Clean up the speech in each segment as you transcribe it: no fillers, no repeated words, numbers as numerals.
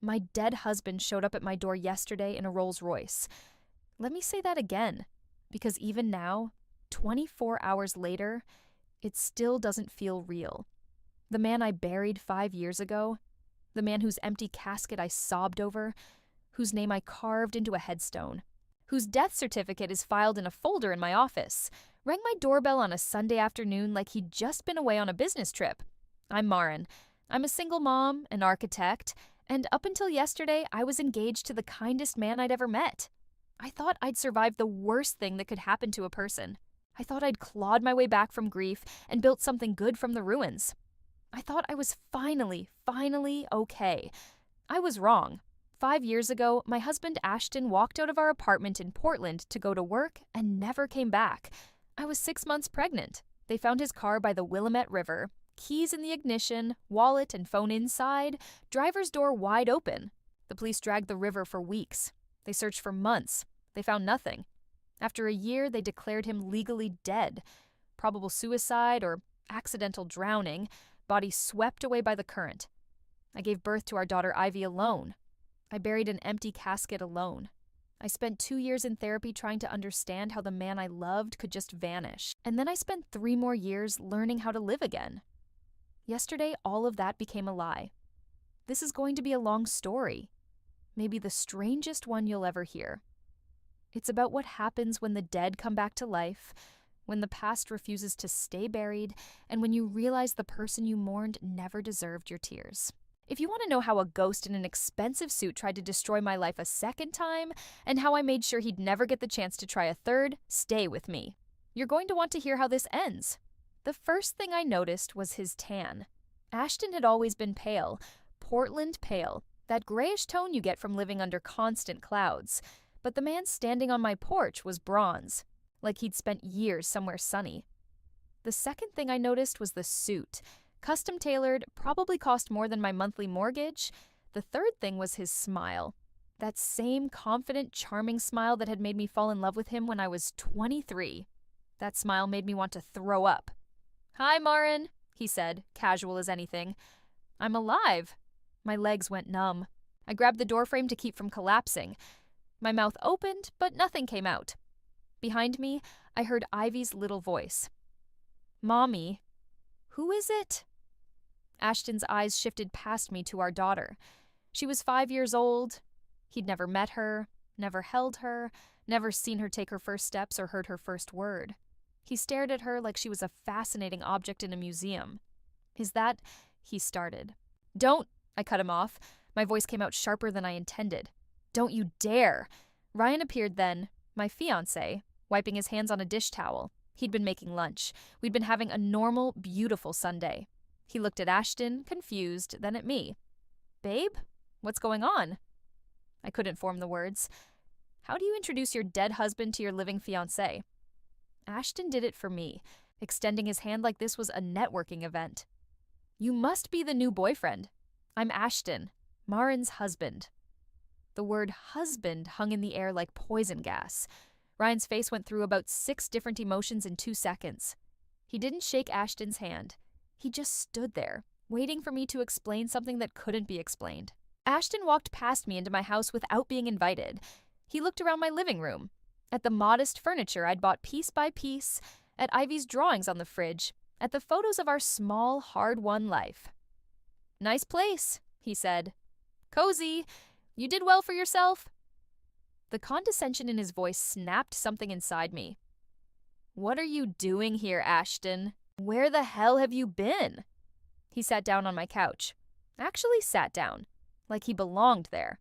My dead husband showed up at my door yesterday in a Rolls Royce. Let me say that again, because even now, 24 hours later, it still doesn't feel real. The man I buried 5 years ago, the man whose empty casket I sobbed over, whose name I carved into a headstone, whose death certificate is filed in a folder in my office, rang my doorbell on a Sunday afternoon like he'd just been away on a business trip. I'm Marin. I'm a single mom, an architect, and up until yesterday, I was engaged to the kindest man I'd ever met. I thought I'd survived the worst thing that could happen to a person. I thought I'd clawed my way back from grief and built something good from the ruins. I thought I was finally okay. I was wrong. 5 years ago, my husband Ashton walked out of our apartment in Portland to go to work and never came back. I was 6 months pregnant. They found his car by the Willamette River, keys in the ignition, wallet and phone inside, driver's door wide open. The police dragged the river for weeks. They searched for months. They found nothing. After a year, they declared him legally dead. Probable suicide or accidental drowning, body swept away by the current. I gave birth to our daughter Ivy alone. I buried an empty casket alone. I spent 2 years in therapy trying to understand how the man I loved could just vanish. And then I spent 3 more years learning how to live again. Yesterday, all of that became a lie. This is going to be a long story. Maybe the strangest one you'll ever hear. It's about what happens when the dead come back to life, when the past refuses to stay buried, and when you realize the person you mourned never deserved your tears. If you want to know how a ghost in an expensive suit tried to destroy my life a second time, and how I made sure he'd never get the chance to try a third, stay with me. You're going to want to hear how this ends. The first thing I noticed was his tan. Ashton had always been pale, Portland pale, that grayish tone you get from living under constant clouds. But the man standing on my porch was bronze, like he'd spent years somewhere sunny. The second thing I noticed was the suit. Custom-tailored, probably cost more than my monthly mortgage. The third thing was his smile. That same confident, charming smile that had made me fall in love with him when I was 23. That smile made me want to throw up. "Hi, Marin," he said, casual as anything. "I'm alive." My legs went numb. I grabbed the doorframe to keep from collapsing. My mouth opened, but nothing came out. Behind me, I heard Ivy's little voice. "Mommy, who is it?" Ashton's eyes shifted past me to our daughter. She was 5 years old. He'd never met her, never held her, never seen her take her first steps or heard her first word. He stared at her like she was a fascinating object in a museum. "Is that—" he started. "Don't—" I cut him off. My voice came out sharper than I intended. "Don't you dare!" Ryan appeared then, my fiancé, wiping his hands on a dish towel. He'd been making lunch. We'd been having a normal, beautiful Sunday. He looked at Ashton, confused, then at me. "Babe, what's going on?" I couldn't form the words. How do you introduce your dead husband to your living fiancé? Ashton did it for me, extending his hand like this was a networking event. "You must be the new boyfriend. I'm Ashton, Marin's husband." The word husband hung in the air like poison gas. Ryan's face went through about 6 different emotions in 2 seconds. He didn't shake Ashton's hand. He just stood there, waiting for me to explain something that couldn't be explained. Ashton walked past me into my house without being invited. He looked around my living room, at the modest furniture I'd bought piece by piece, at Ivy's drawings on the fridge, at the photos of our small, hard-won life. "Nice place," he said. "Cozy. You did well for yourself." The condescension in his voice snapped something inside me. "What are you doing here, Ashton? Where the hell have you been?" He sat down on my couch. Actually sat down, like he belonged there.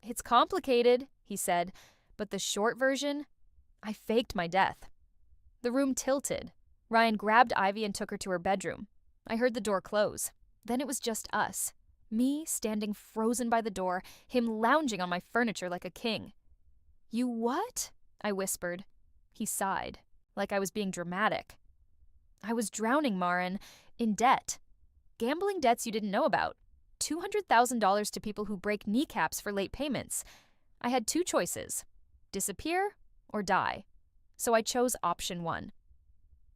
"It's complicated," he said, but the short version, I faked my death. The room tilted. Ryan grabbed Ivy and took her to her bedroom. I heard the door close. Then it was just us. Me standing frozen by the door, him lounging on my furniture like a king. "You what?" I whispered. He sighed, like I was being dramatic. "I was drowning, Marin, in debt. Gambling debts you didn't know about. $200,000 to people who break kneecaps for late payments. I had 2 choices, disappear or die. So I chose option 1.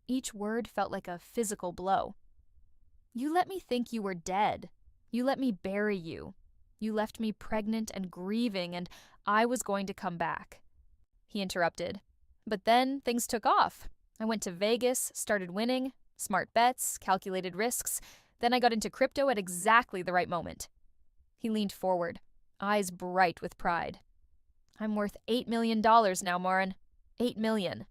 Each word felt like a physical blow. "You let me think you were dead. You let me bury you. You left me pregnant and grieving, and I was going to come back." He interrupted. "But then things took off. I went to Vegas, started winning, smart bets, calculated risks. Then I got into crypto at exactly the right moment." He leaned forward, eyes bright with pride. "I'm worth $8 million now, Marin. $8 million.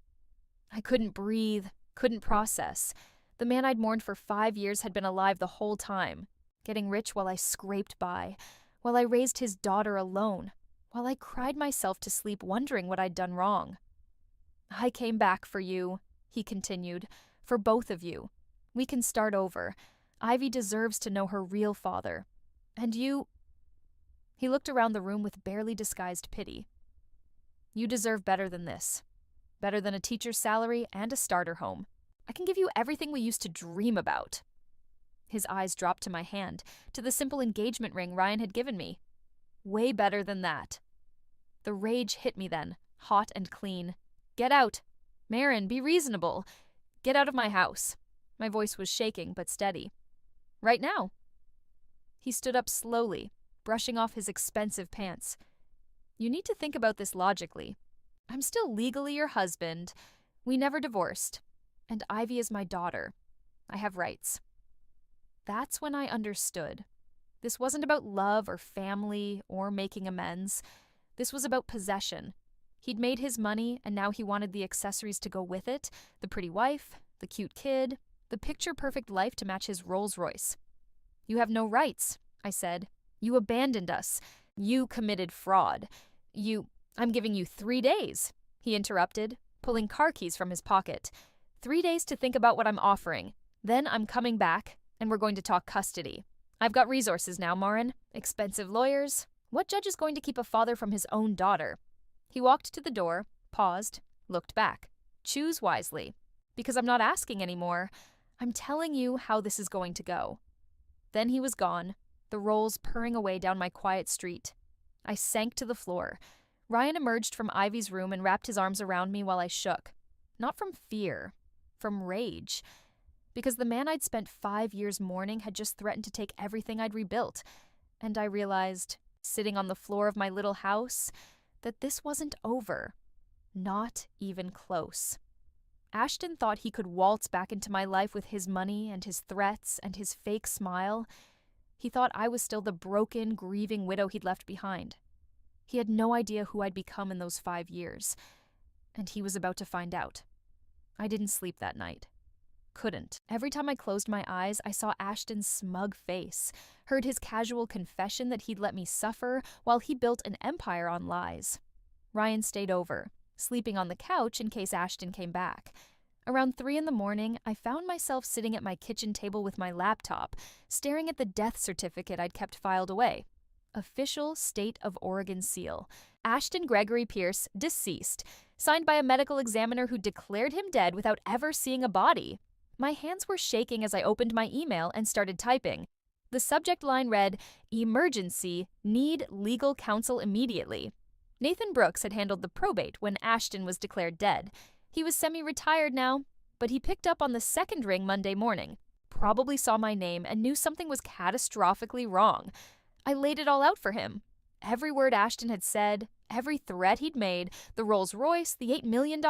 I couldn't breathe, couldn't process. The man I'd mourned for 5 years had been alive the whole time, getting rich while I scraped by, while I raised his daughter alone, while I cried myself to sleep wondering what I'd done wrong. I came back for you," he continued, "for both of you. We can start over. Ivy deserves to know her real father. And you—" He looked around the room with barely disguised pity. "You deserve better than this. Better than a teacher's salary and a starter home. I can give you everything we used to dream about." His eyes dropped to my hand, to the simple engagement ring Ryan had given me. "Way better than that." The rage hit me then, hot and clean. "Get out! Marin, be reasonable. Get out of my house." My voice was shaking but steady. "Right now." He stood up slowly, brushing off his expensive pants. "You need to think about this logically. I'm still legally your husband. We never divorced. And Ivy is my daughter. I have rights." That's when I understood. This wasn't about love or family or making amends. This was about possession. He'd made his money, and now he wanted the accessories to go with it, the pretty wife, the cute kid, the picture-perfect life to match his Rolls Royce. "You have no rights," I said. "You abandoned us. You committed fraud. I'm giving you 3 days," he interrupted, pulling car keys from his pocket. 3 days to think about what I'm offering. Then I'm coming back, and we're going to talk custody. I've got resources now, Marin. Expensive lawyers. What judge is going to keep a father from his own daughter?" He walked to the door, paused, looked back. "Choose wisely. Because I'm not asking anymore. I'm telling you how this is going to go." Then he was gone, the rolls purring away down my quiet street. I sank to the floor. Ryan emerged from Ivy's room and wrapped his arms around me while I shook. Not from fear, from rage. Because the man I'd spent 5 years mourning had just threatened to take everything I'd rebuilt. And I realized, sitting on the floor of my little house, that this wasn't over. Not even close. Ashton thought he could waltz back into my life with his money and his threats and his fake smile. He thought I was still the broken, grieving widow he'd left behind. He had no idea who I'd become in those 5 years. And he was about to find out. I didn't sleep that night. Couldn't. Every time I closed my eyes, I saw Ashton's smug face, heard his casual confession that he'd let me suffer while he built an empire on lies. Ryan stayed over, sleeping on the couch in case Ashton came back. Around 3 a.m, I found myself sitting at my kitchen table with my laptop, staring at the death certificate I'd kept filed away. Official State of Oregon seal. Ashton Gregory Pierce, deceased, signed by a medical examiner who declared him dead without ever seeing a body. My hands were shaking as I opened my email and started typing. The subject line read, "Emergency, need legal counsel immediately." Nathan Brooks had handled the probate when Ashton was declared dead. He was semi-retired now, but he picked up on the second ring Monday morning, probably saw my name and knew something was catastrophically wrong. I laid it all out for him. Every word Ashton had said, every threat he'd made, the Rolls Royce, the $8 million,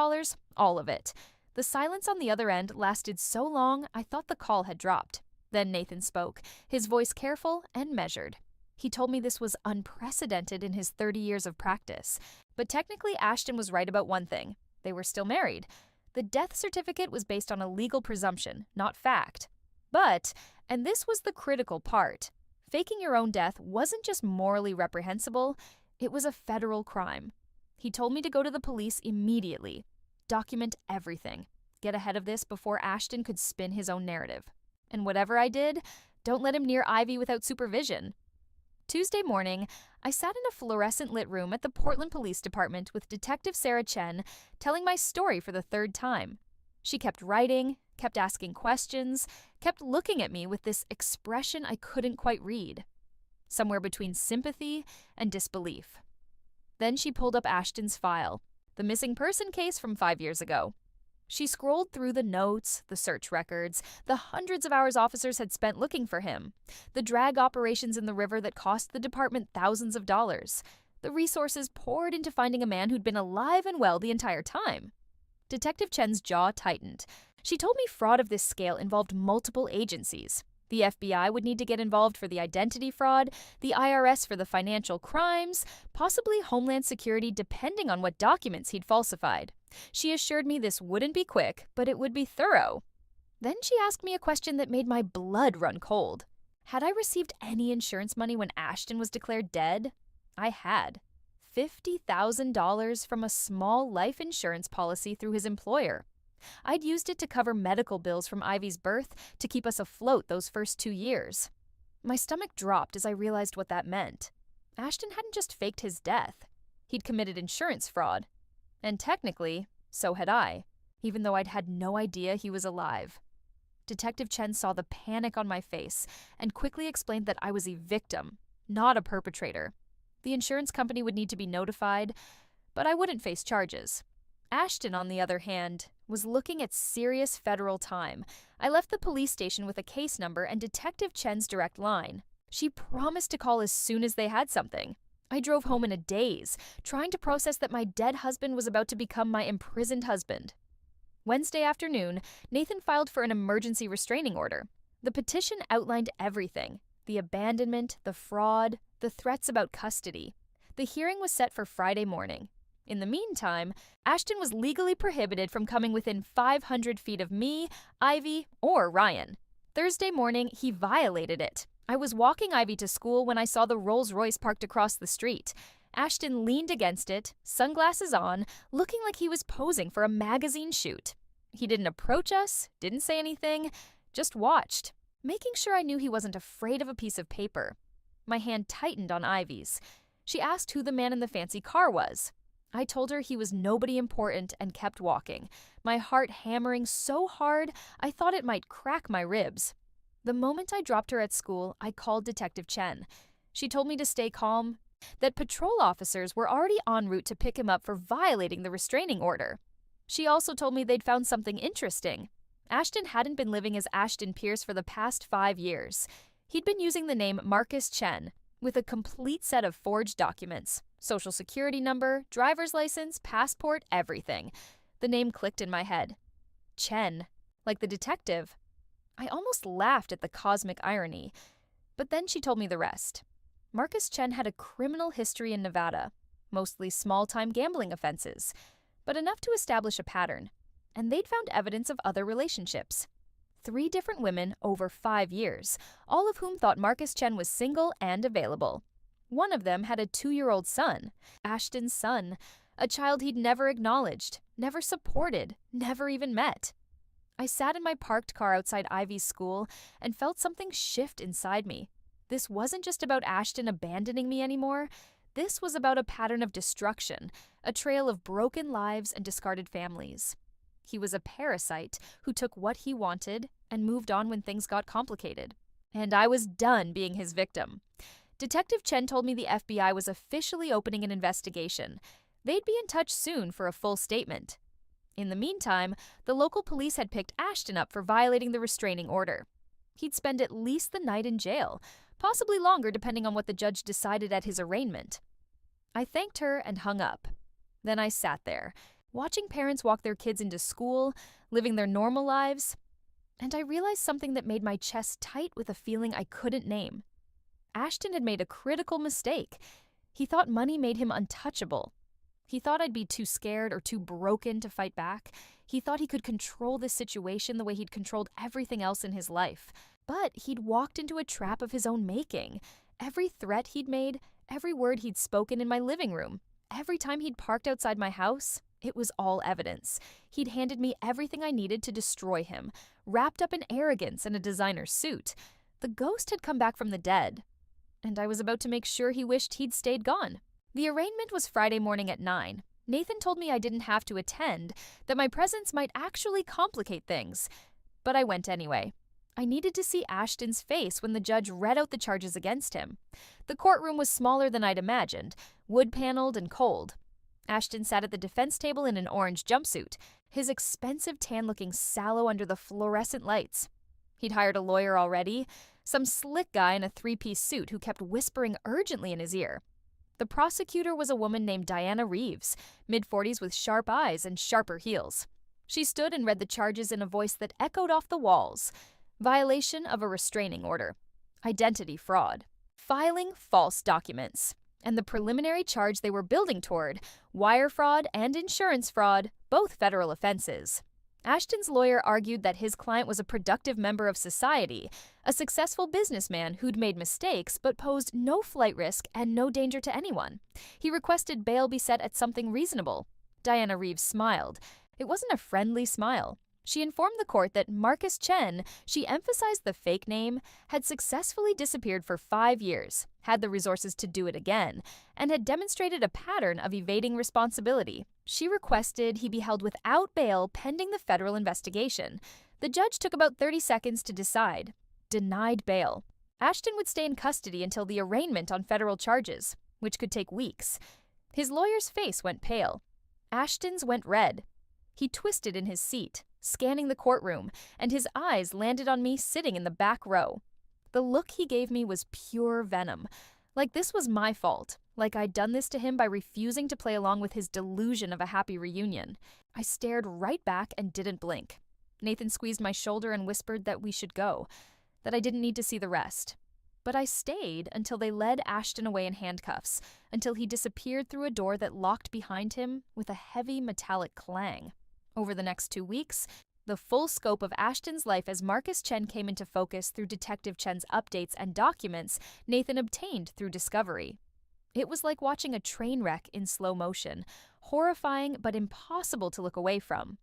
all of it. The silence on the other end lasted so long I thought the call had dropped. Then Nathan spoke, his voice careful and measured. He told me this was unprecedented in his 30 years of practice. But technically Ashton was right about one thing. They were still married. The death certificate was based on a legal presumption, not fact. But, and this was the critical part, faking your own death wasn't just morally reprehensible, it was a federal crime. He told me to go to the police immediately. Document everything. Get ahead of this before Ashton could spin his own narrative. And whatever I did, don't let him near Ivy without supervision. Tuesday morning, I sat in a fluorescent-lit room at the Portland Police Department with Detective Sarah Chen, telling my story for the 3rd time. She kept writing, kept asking questions, kept looking at me with this expression I couldn't quite read. Somewhere between sympathy and disbelief. Then she pulled up Ashton's file, the missing person case from 5 years ago. She scrolled through the notes, the search records, the hundreds of hours officers had spent looking for him, the drag operations in the river that cost the department thousands of dollars, the resources poured into finding a man who'd been alive and well the entire time. Detective Chen's jaw tightened. She told me fraud of this scale involved multiple agencies. The FBI would need to get involved for the identity fraud, the IRS for the financial crimes, possibly Homeland Security depending on what documents he'd falsified. She assured me this wouldn't be quick, but it would be thorough. Then she asked me a question that made my blood run cold. Had I received any insurance money when Ashton was declared dead? I had. $50,000 from a small life insurance policy through his employer. I'd used it to cover medical bills from Ivy's birth to keep us afloat those first 2 years. My stomach dropped as I realized what that meant. Ashton hadn't just faked his death. He'd committed insurance fraud. And technically, so had I, even though I'd had no idea he was alive. Detective Chen saw the panic on my face and quickly explained that I was a victim, not a perpetrator. The insurance company would need to be notified, but I wouldn't face charges. Ashton, on the other hand, was looking at serious federal time. I left the police station with a case number and Detective Chen's direct line. She promised to call as soon as they had something. I drove home in a daze, trying to process that my dead husband was about to become my imprisoned husband. Wednesday afternoon, Nathan filed for an emergency restraining order. The petition outlined everything: the abandonment, the fraud, the threats about custody. The hearing was set for Friday morning. In the meantime, Ashton was legally prohibited from coming within 500 feet of me, Ivy, or Ryan. Thursday morning, he violated it. I was walking Ivy to school when I saw the Rolls Royce parked across the street. Ashton leaned against it, sunglasses on, looking like he was posing for a magazine shoot. He didn't approach us, didn't say anything, just watched, making sure I knew he wasn't afraid of a piece of paper. My hand tightened on Ivy's. She asked who the man in the fancy car was. I told her he was nobody important and kept walking, my heart hammering so hard I thought it might crack my ribs. The moment I dropped her at school, I called Detective Chen. She told me to stay calm, that patrol officers were already en route to pick him up for violating the restraining order. She also told me they'd found something interesting. Ashton hadn't been living as Ashton Pierce for the past 5 years. He'd been using the name Marcus Chen, with a complete set of forged documents. Social security number, driver's license, passport, everything. The name clicked in my head. Chen, like the detective. I almost laughed at the cosmic irony, but then she told me the rest. Marcus Chen had a criminal history in Nevada, mostly small-time gambling offenses, but enough to establish a pattern, and they'd found evidence of other relationships. 3 different women over 5 years, all of whom thought Marcus Chen was single and available. One of them had a 2-year-old son, Ashton's son, a child he'd never acknowledged, never supported, never even met. I sat in my parked car outside Ivy's school and felt something shift inside me. This wasn't just about Ashton abandoning me anymore. This was about a pattern of destruction, a trail of broken lives and discarded families. He was a parasite who took what he wanted and moved on when things got complicated. And I was done being his victim. Detective Chen told me the FBI was officially opening an investigation. They'd be in touch soon for a full statement. In the meantime, the local police had picked Ashton up for violating the restraining order. He'd spend at least the night in jail, possibly longer depending on what the judge decided at his arraignment. I thanked her and hung up. Then I sat there, watching parents walk their kids into school, living their normal lives, and I realized something that made my chest tight with a feeling I couldn't name. Ashton had made a critical mistake. He thought money made him untouchable. He thought I'd be too scared or too broken to fight back. He thought he could control this situation the way he'd controlled everything else in his life. But he'd walked into a trap of his own making. Every threat he'd made, every word he'd spoken in my living room, every time he'd parked outside my house, it was all evidence. He'd handed me everything I needed to destroy him, wrapped up in arrogance and a designer suit. The ghost had come back from the dead, and I was about to make sure he wished he'd stayed gone. The arraignment was Friday morning at 9. Nathan told me I didn't have to attend, that my presence might actually complicate things. But I went anyway. I needed to see Ashton's face when the judge read out the charges against him. The courtroom was smaller than I'd imagined, wood-paneled and cold. Ashton sat at the defense table in an orange jumpsuit, his expensive tan looking sallow under the fluorescent lights. He'd hired a lawyer already, some slick guy in a three-piece suit who kept whispering urgently in his ear. The prosecutor was a woman named Diana Reeves, mid-40s with sharp eyes and sharper heels. She stood and read the charges in a voice that echoed off the walls. Violation of a restraining order. Identity fraud. Filing false documents. And the preliminary charge they were building toward, wire fraud and insurance fraud, both federal offenses. Ashton's lawyer argued that his client was a productive member of society, a successful businessman who'd made mistakes but posed no flight risk and no danger to anyone. He requested bail be set at something reasonable. Diana Reeves smiled. It wasn't a friendly smile. She informed the court that Marcus Chen, she emphasized the fake name, had successfully disappeared for 5 years, had the resources to do it again, and had demonstrated a pattern of evading responsibility. She requested he be held without bail pending the federal investigation. The judge took about 30 seconds to decide. Denied bail. Ashton would stay in custody until the arraignment on federal charges, which could take weeks. His lawyer's face went pale. Ashton's went red. He twisted in his seat, scanning the courtroom, and his eyes landed on me sitting in the back row. The look he gave me was pure venom. Like this was my fault. Like I'd done this to him by refusing to play along with his delusion of a happy reunion. I stared right back and didn't blink. Nathan squeezed my shoulder and whispered that we should go, that I didn't need to see the rest. But I stayed until they led Ashton away in handcuffs, until he disappeared through a door that locked behind him with a heavy metallic clang. Over the next 2 weeks, the full scope of Ashton's life as Marcus Chen came into focus through Detective Chen's updates and documents Nathan obtained through discovery. It was like watching a train wreck in slow motion, horrifying but impossible to look away from.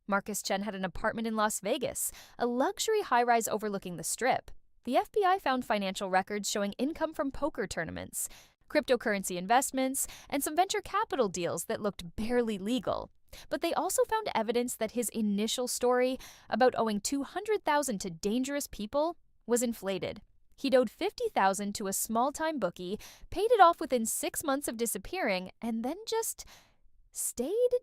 Marcus Chen had an apartment in Las Vegas, a luxury high-rise overlooking the Strip. The FBI found financial records showing income from poker tournaments, cryptocurrency investments, and some venture capital deals that looked barely legal. But they also found evidence that his initial story about owing $200,000 to dangerous people was inflated. He'd owed $50,000 to a small-time bookie, paid it off within 6 months of disappearing, and then just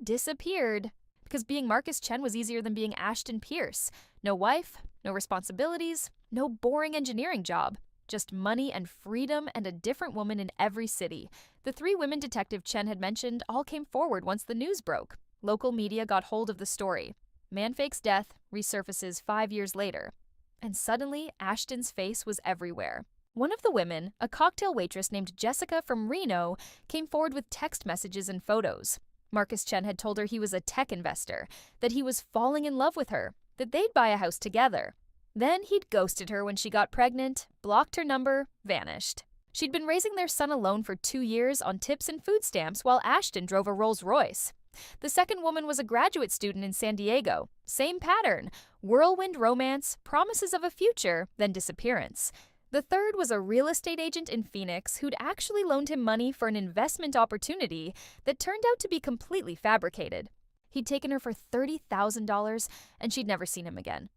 disappeared. Because being Marcus Chen was easier than being Ashton Pierce. No wife, no responsibilities, no boring engineering job. Just money and freedom and a different woman in every city. The 3 women Detective Chen had mentioned all came forward once the news broke. Local media got hold of the story. Man fakes death, resurfaces 5 years later. And suddenly, Ashton's face was everywhere. One of the women, a cocktail waitress named Jessica from Reno, came forward with text messages and photos. Marcus Chen had told her he was a tech investor, that he was falling in love with her, that they'd buy a house together. Then he'd ghosted her when she got pregnant, blocked her number, vanished. She'd been raising their son alone for 2 years on tips and food stamps while Ashton drove a Rolls Royce. The second woman was a graduate student in San Diego. Same pattern. Whirlwind romance, promises of a future, then disappearance. The third was a real estate agent in Phoenix who'd actually loaned him money for an investment opportunity that turned out to be completely fabricated. He'd taken her for $30,000, and she'd never seen him again.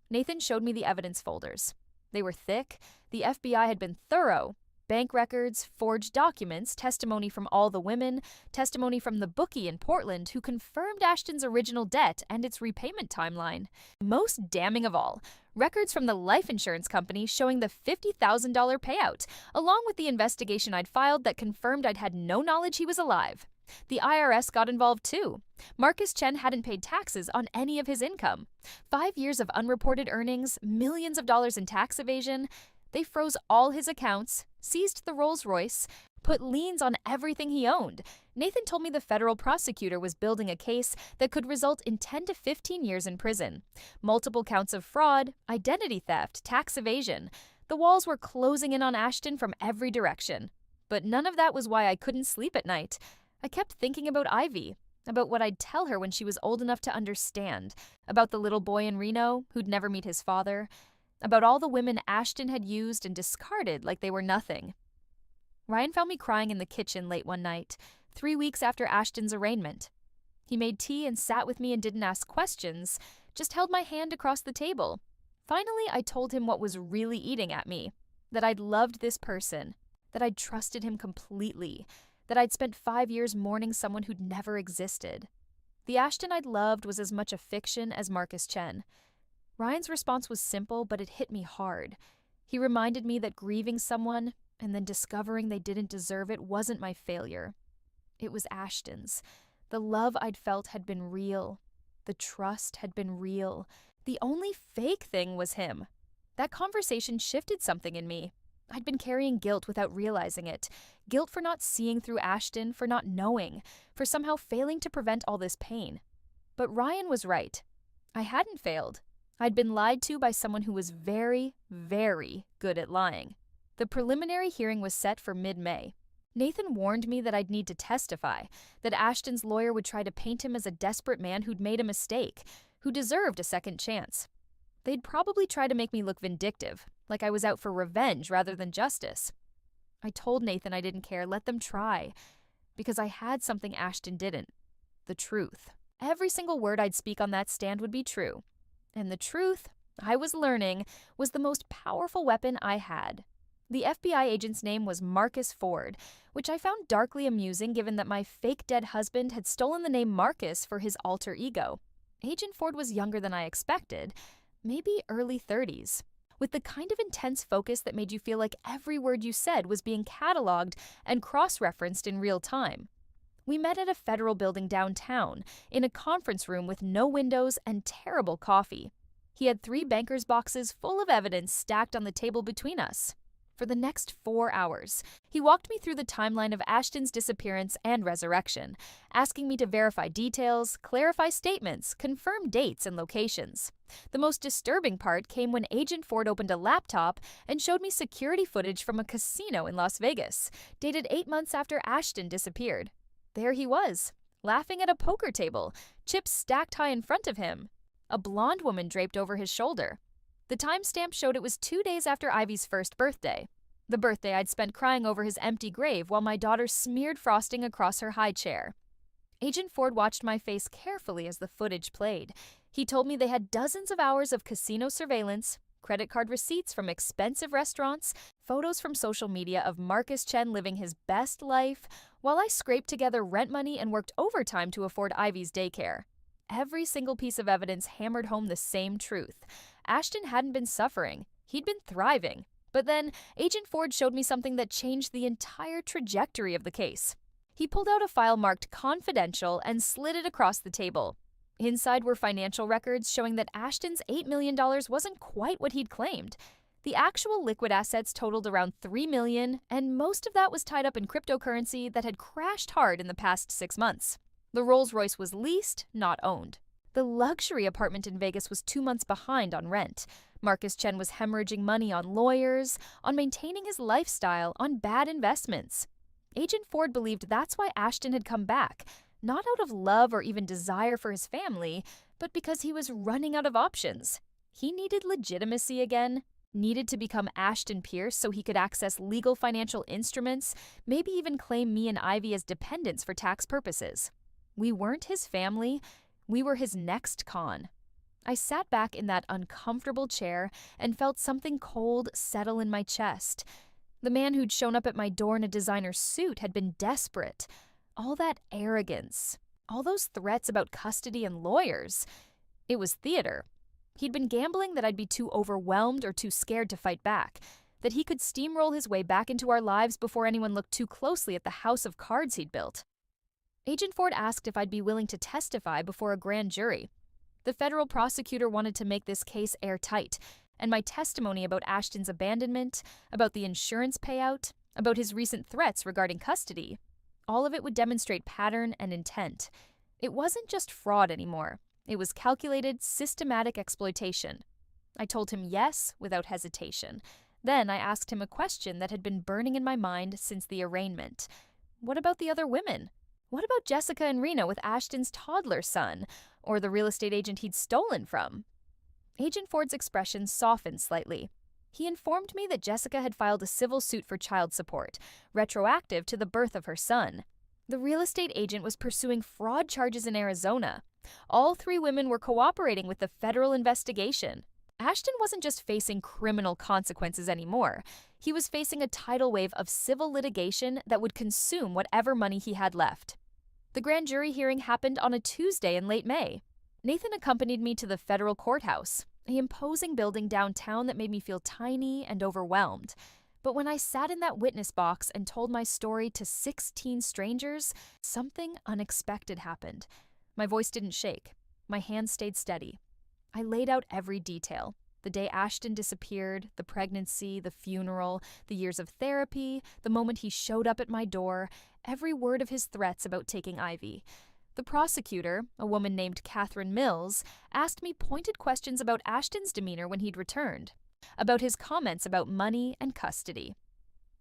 Nathan showed me the evidence folders. They were thick. The FBI had been thorough. Bank records, forged documents, testimony from all the women, testimony from the bookie in Portland who confirmed Ashton's original debt and its repayment timeline. Most damning of all, records from the life insurance company showing the $50,000 payout, along with the investigation I'd filed that confirmed I'd had no knowledge he was alive. The IRS got involved too. Marcus Chen hadn't paid taxes on any of his income. 5 years of unreported earnings, millions of dollars in tax evasion. They froze all his accounts, seized the Rolls Royce, put liens on everything he owned. Nathan told me the federal prosecutor was building a case that could result in 10 to 15 years in prison. Multiple counts of fraud, identity theft, tax evasion. The walls were closing in on Ashton from every direction. But none of that was why I couldn't sleep at night. I kept thinking about Ivy, about what I'd tell her when she was old enough to understand, about the little boy in Reno who'd never meet his father, about all the women Ashton had used and discarded like they were nothing. Ryan found me crying in the kitchen late one night, 3 weeks after Ashton's arraignment. He made tea and sat with me and didn't ask questions, just held my hand across the table. Finally, I told him what was really eating at me, that I'd loved this person, that I'd trusted him completely, that I'd spent 5 years mourning someone who'd never existed. The Ashton I'd loved was as much a fiction as Marcus Chen. Ryan's response was simple, but it hit me hard. He reminded me that grieving someone and then discovering they didn't deserve it wasn't my failure. It was Ashton's. The love I'd felt had been real. The trust had been real. The only fake thing was him. That conversation shifted something in me. I'd been carrying guilt without realizing it. Guilt for not seeing through Ashton, for not knowing, for somehow failing to prevent all this pain. But Ryan was right. I hadn't failed. I'd been lied to by someone who was very, very good at lying. The preliminary hearing was set for mid-May. Nathan warned me that I'd need to testify, that Ashton's lawyer would try to paint him as a desperate man who'd made a mistake, who deserved a second chance. They'd probably try to make me look vindictive, like I was out for revenge rather than justice. I told Nathan I didn't care, let them try, because I had something Ashton didn't: the truth. Every single word I'd speak on that stand would be true. And the truth, I was learning, was the most powerful weapon I had. The FBI agent's name was Marcus Ford, which I found darkly amusing given that my fake dead husband had stolen the name Marcus for his alter ego. Agent Ford was younger than I expected, maybe early 30s, with the kind of intense focus that made you feel like every word you said was being cataloged and cross-referenced in real time. We met at a federal building downtown, in a conference room with no windows and terrible coffee. He had 3 banker's boxes full of evidence stacked on the table between us. For the next 4 hours, he walked me through the timeline of Ashton's disappearance and resurrection, asking me to verify details, clarify statements, confirm dates and locations. The most disturbing part came when Agent Ford opened a laptop and showed me security footage from a casino in Las Vegas, dated 8 months after Ashton disappeared. There he was, laughing at a poker table, chips stacked high in front of him, a blonde woman draped over his shoulder. The timestamp showed it was 2 days after Ivy's first birthday, the birthday I'd spent crying over his empty grave while my daughter smeared frosting across her high chair. Agent Ford watched my face carefully as the footage played. He told me they had dozens of hours of casino surveillance, credit card receipts from expensive restaurants, photos from social media of Marcus Chen living his best life, while I scraped together rent money and worked overtime to afford Ivy's daycare. Every single piece of evidence hammered home the same truth. Ashton hadn't been suffering. He'd been thriving. But then, Agent Ford showed me something that changed the entire trajectory of the case. He pulled out a file marked confidential and slid it across the table. Inside were financial records showing that Ashton's $8 million wasn't quite what he'd claimed. The actual liquid assets totaled around $3 million, and most of that was tied up in cryptocurrency that had crashed hard in the past 6 months. The Rolls Royce was leased, not owned. The luxury apartment in Vegas was 2 months behind on rent. Marcus Chen was hemorrhaging money on lawyers, on maintaining his lifestyle, on bad investments. Agent Ford believed that's why Ashton had come back, not out of love or even desire for his family, but because he was running out of options. He needed legitimacy again, needed to become Ashton Pierce so he could access legal financial instruments, maybe even claim me and Ivy as dependents for tax purposes. We weren't his family. We were his next con. I sat back in that uncomfortable chair and felt something cold settle in my chest. The man who'd shown up at my door in a designer suit had been desperate. All that arrogance, all those threats about custody and lawyers. It was theater. He'd been gambling that I'd be too overwhelmed or too scared to fight back, that he could steamroll his way back into our lives before anyone looked too closely at the house of cards he'd built. Agent Ford asked if I'd be willing to testify before a grand jury. The federal prosecutor wanted to make this case airtight, and my testimony about Ashton's abandonment, about the insurance payout, about his recent threats regarding custody, all of it would demonstrate pattern and intent. It wasn't just fraud anymore. It was calculated, systematic exploitation. I told him yes without hesitation. Then I asked him a question that had been burning in my mind since the arraignment. What about the other women? What about Jessica and Rena with Ashton's toddler son, or the real estate agent he'd stolen from? Agent Ford's expression softened slightly. He informed me that Jessica had filed a civil suit for child support, retroactive to the birth of her son. The real estate agent was pursuing fraud charges in Arizona. All 3 women were cooperating with the federal investigation. Ashton wasn't just facing criminal consequences anymore. He was facing a tidal wave of civil litigation that would consume whatever money he had left. The grand jury hearing happened on a Tuesday in late May. Nathan accompanied me to the federal courthouse, an imposing building downtown that made me feel tiny and overwhelmed. But when I sat in that witness box and told my story to 16 strangers, something unexpected happened. My voice didn't shake. My hands stayed steady. I laid out every detail. The day Ashton disappeared, the pregnancy, the funeral, the years of therapy, the moment he showed up at my door, every word of his threats about taking Ivy. The prosecutor, a woman named Catherine Mills, asked me pointed questions about Ashton's demeanor when he'd returned, about his comments about money and custody.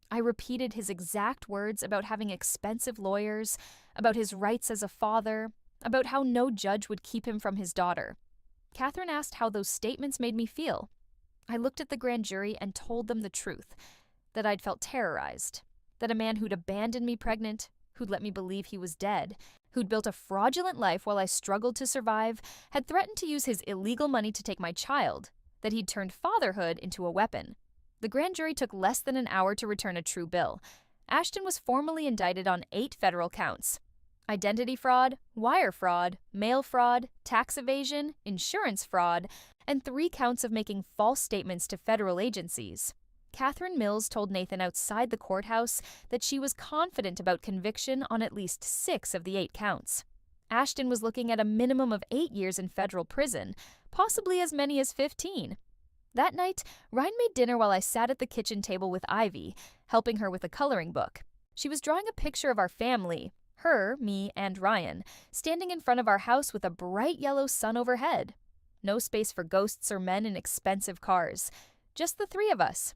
I repeated his exact words about having expensive lawyers, about his rights as a father, about how no judge would keep him from his daughter. Catherine asked how those statements made me feel. I looked at the grand jury and told them the truth, that I'd felt terrorized, that a man who'd abandoned me pregnant, who'd let me believe he was dead, who'd built a fraudulent life while I struggled to survive, had threatened to use his illegal money to take my child, that he'd turned fatherhood into a weapon. The grand jury took less than an hour to return a true bill. Ashton was formally indicted on 8 federal counts: identity fraud, wire fraud, mail fraud, tax evasion, insurance fraud, and 3 counts of making false statements to federal agencies. Catherine Mills told Nathan outside the courthouse that she was confident about conviction on at least 6 of the 8 counts. Ashton was looking at a minimum of 8 years in federal prison, possibly as many as 15. That night, Ryan made dinner while I sat at the kitchen table with Ivy, helping her with a coloring book. She was drawing a picture of our family, her, me, and Ryan, standing in front of our house with a bright yellow sun overhead. No space for ghosts or men in expensive cars. Just the 3 of us.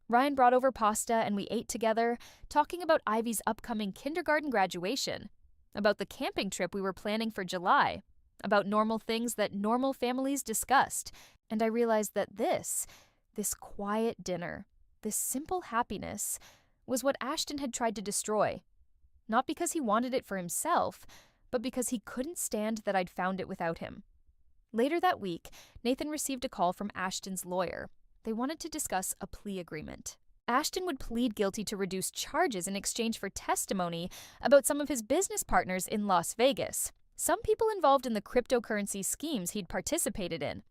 Ryan brought over pasta and we ate together, talking about Ivy's upcoming kindergarten graduation, about the camping trip we were planning for July, about normal things that normal families discussed. And I realized that this quiet dinner, this simple happiness, was what Ashton had tried to destroy. Not because he wanted it for himself, but because he couldn't stand that I'd found it without him. Later that week, Nathan received a call from Ashton's lawyer. They wanted to discuss a plea agreement. Ashton would plead guilty to reduced charges in exchange for testimony about some of his business partners in Las Vegas, some people involved in the cryptocurrency schemes he'd participated in.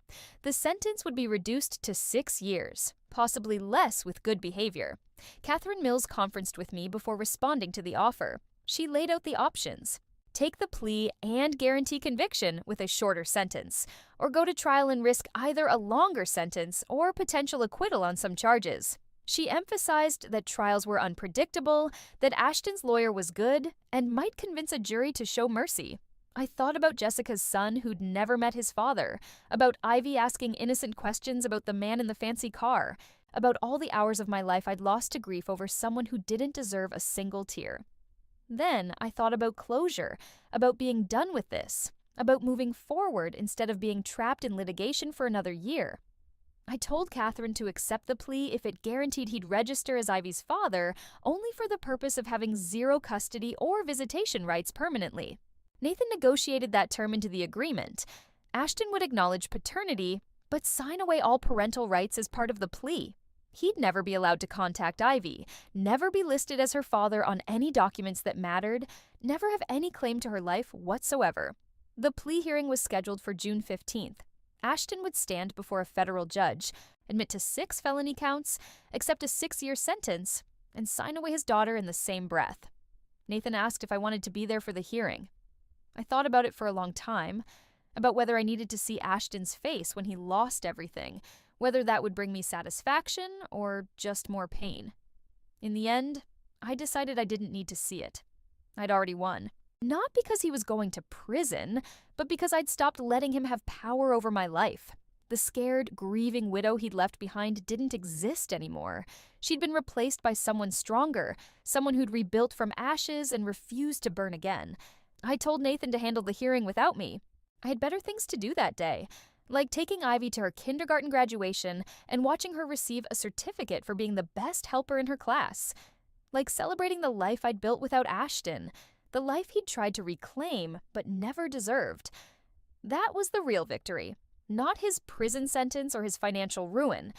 The sentence would be reduced to 6 years, possibly less with good behavior. Catherine Mills conferenced with me before responding to the offer. She laid out the options: take the plea and guarantee conviction with a shorter sentence, or go to trial and risk either a longer sentence or potential acquittal on some charges. She emphasized that trials were unpredictable, that Ashton's lawyer was good, and might convince a jury to show mercy. I thought about Jessica's son who'd never met his father, about Ivy asking innocent questions about the man in the fancy car, about all the hours of my life I'd lost to grief over someone who didn't deserve a single tear. Then I thought about closure, about being done with this, about moving forward instead of being trapped in litigation for another year. I told Catherine to accept the plea if it guaranteed he'd register as Ivy's father, only for the purpose of having 0 custody or visitation rights permanently. Nathan negotiated that term into the agreement. Ashton would acknowledge paternity, but sign away all parental rights as part of the plea. He'd never be allowed to contact Ivy, never be listed as her father on any documents that mattered, never have any claim to her life whatsoever. The plea hearing was scheduled for June 15th. Ashton would stand before a federal judge, admit to 6 felony counts, accept a 6-year sentence, and sign away his daughter in the same breath. Nathan asked if I wanted to be there for the hearing. I thought about it for a long time, about whether I needed to see Ashton's face when he lost everything, whether that would bring me satisfaction or just more pain. In the end, I decided I didn't need to see it. I'd already won. Not because he was going to prison, but because I'd stopped letting him have power over my life. The scared, grieving widow he'd left behind didn't exist anymore. She'd been replaced by someone stronger, someone who'd rebuilt from ashes and refused to burn again. I told Nathan to handle the hearing without me. I had better things to do that day, like taking Ivy to her kindergarten graduation and watching her receive a certificate for being the best helper in her class, like celebrating the life I'd built without Ashton, the life he'd tried to reclaim but never deserved. That was the real victory, Not his prison sentence or his financial ruin,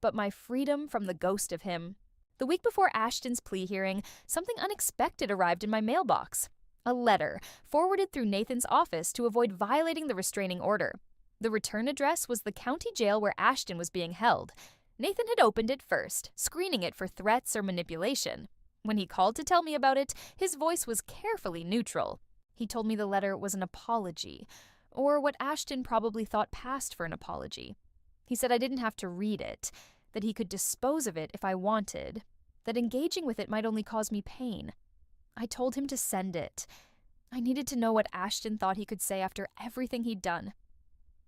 but my freedom from the ghost of him. The week before Ashton's plea hearing, something unexpected arrived in my mailbox. A letter, forwarded through Nathan's office to avoid violating the restraining order. The return address was the county jail where Ashton was being held. Nathan had opened it first, screening it for threats or manipulation. When he called to tell me about it, his voice was carefully neutral. He told me the letter was an apology, or what Ashton probably thought passed for an apology. He said I didn't have to read it, that he could dispose of it if I wanted, that engaging with it might only cause me pain. I told him to send it. I needed to know what Ashton thought he could say after everything he'd done.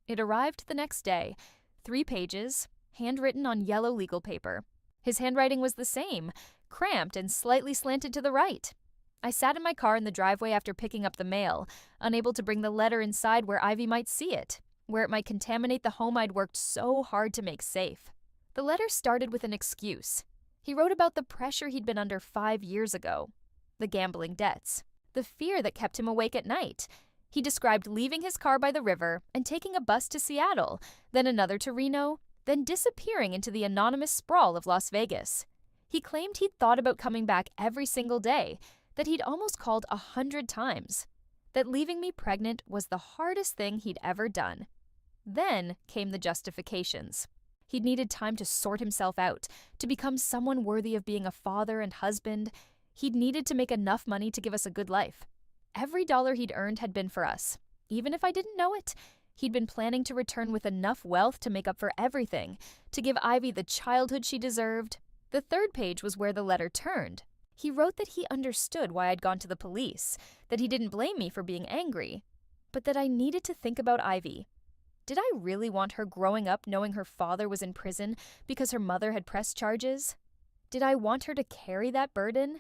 It arrived the next day, 3 pages, handwritten on yellow legal paper. His handwriting was the same, cramped and slightly slanted to the right. I sat in my car in the driveway after picking up the mail, unable to bring the letter inside where Ivy might see it, where it might contaminate the home I'd worked so hard to make safe. The letter started with an excuse. He wrote about the pressure he'd been under 5 years ago, the gambling debts, the fear that kept him awake at night. He described leaving his car by the river and taking a bus to Seattle, then another to Reno, then disappearing into the anonymous sprawl of Las Vegas. He claimed he'd thought about coming back every single day, that he'd almost called 100 times, that leaving me pregnant was the hardest thing he'd ever done. Then came the justifications. He'd needed time to sort himself out, to become someone worthy of being a father and husband. He'd needed to make enough money to give us a good life. Every dollar he'd earned had been for us. Even if I didn't know it, he'd been planning to return with enough wealth to make up for everything, to give Ivy the childhood she deserved. The 3rd page was where the letter turned. He wrote that he understood why I'd gone to the police, that he didn't blame me for being angry, but that I needed to think about Ivy. Did I really want her growing up knowing her father was in prison because her mother had pressed charges? Did I want her to carry that burden?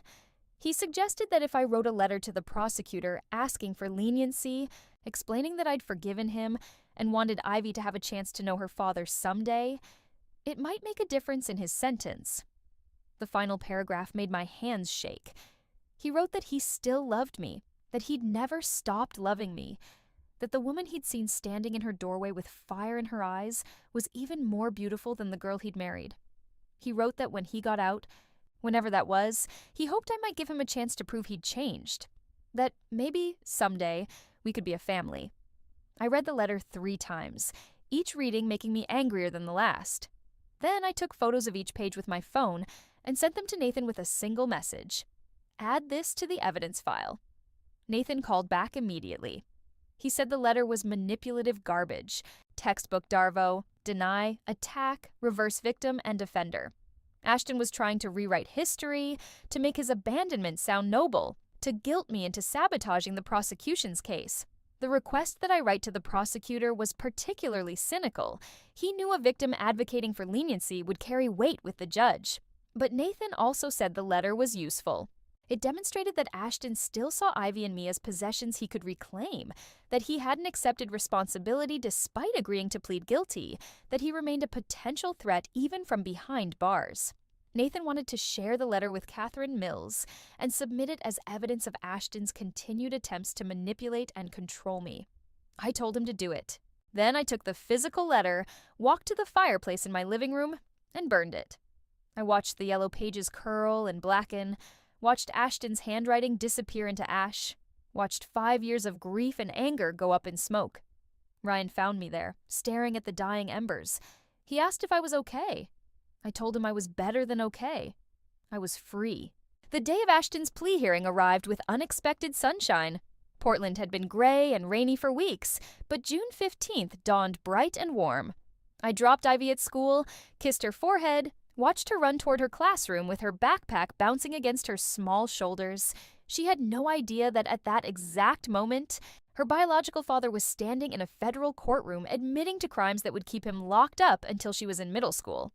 He suggested that if I wrote a letter to the prosecutor asking for leniency, explaining that I'd forgiven him and wanted Ivy to have a chance to know her father someday, it might make a difference in his sentence. The final paragraph made my hands shake. He wrote that he still loved me, that he'd never stopped loving me, that the woman he'd seen standing in her doorway with fire in her eyes was even more beautiful than the girl he'd married. He wrote that when he got out, whenever that was, he hoped I might give him a chance to prove he'd changed, that maybe, someday, we could be a family. I read the letter 3 times, each reading making me angrier than the last. Then I took photos of each page with my phone and sent them to Nathan with a single message. Add this to the evidence file. Nathan called back immediately. He said the letter was manipulative garbage, textbook Darvo, deny, attack, reverse victim, and defender. Ashton was trying to rewrite history, to make his abandonment sound noble, to guilt me into sabotaging the prosecution's case. The request that I write to the prosecutor was particularly cynical. He knew a victim advocating for leniency would carry weight with the judge. But Nathan also said the letter was useful. It demonstrated that Ashton still saw Ivy and me as possessions he could reclaim, that he hadn't accepted responsibility despite agreeing to plead guilty, that he remained a potential threat even from behind bars. Nathan wanted to share the letter with Catherine Mills and submit it as evidence of Ashton's continued attempts to manipulate and control me. I told him to do it. Then I took the physical letter, walked to the fireplace in my living room, and burned it. I watched the yellow pages curl and blacken, watched Ashton's handwriting disappear into ash, watched 5 years of grief and anger go up in smoke. Ryan found me there, staring at the dying embers. He asked if I was okay. I told him I was better than okay. I was free. The day of Ashton's plea hearing arrived with unexpected sunshine. Portland had been gray and rainy for weeks, but June 15th dawned bright and warm. I dropped Ivy at school, kissed her forehead, watched her run toward her classroom with her backpack bouncing against her small shoulders. She had no idea that at that exact moment, her biological father was standing in a federal courtroom admitting to crimes that would keep him locked up until she was in middle school.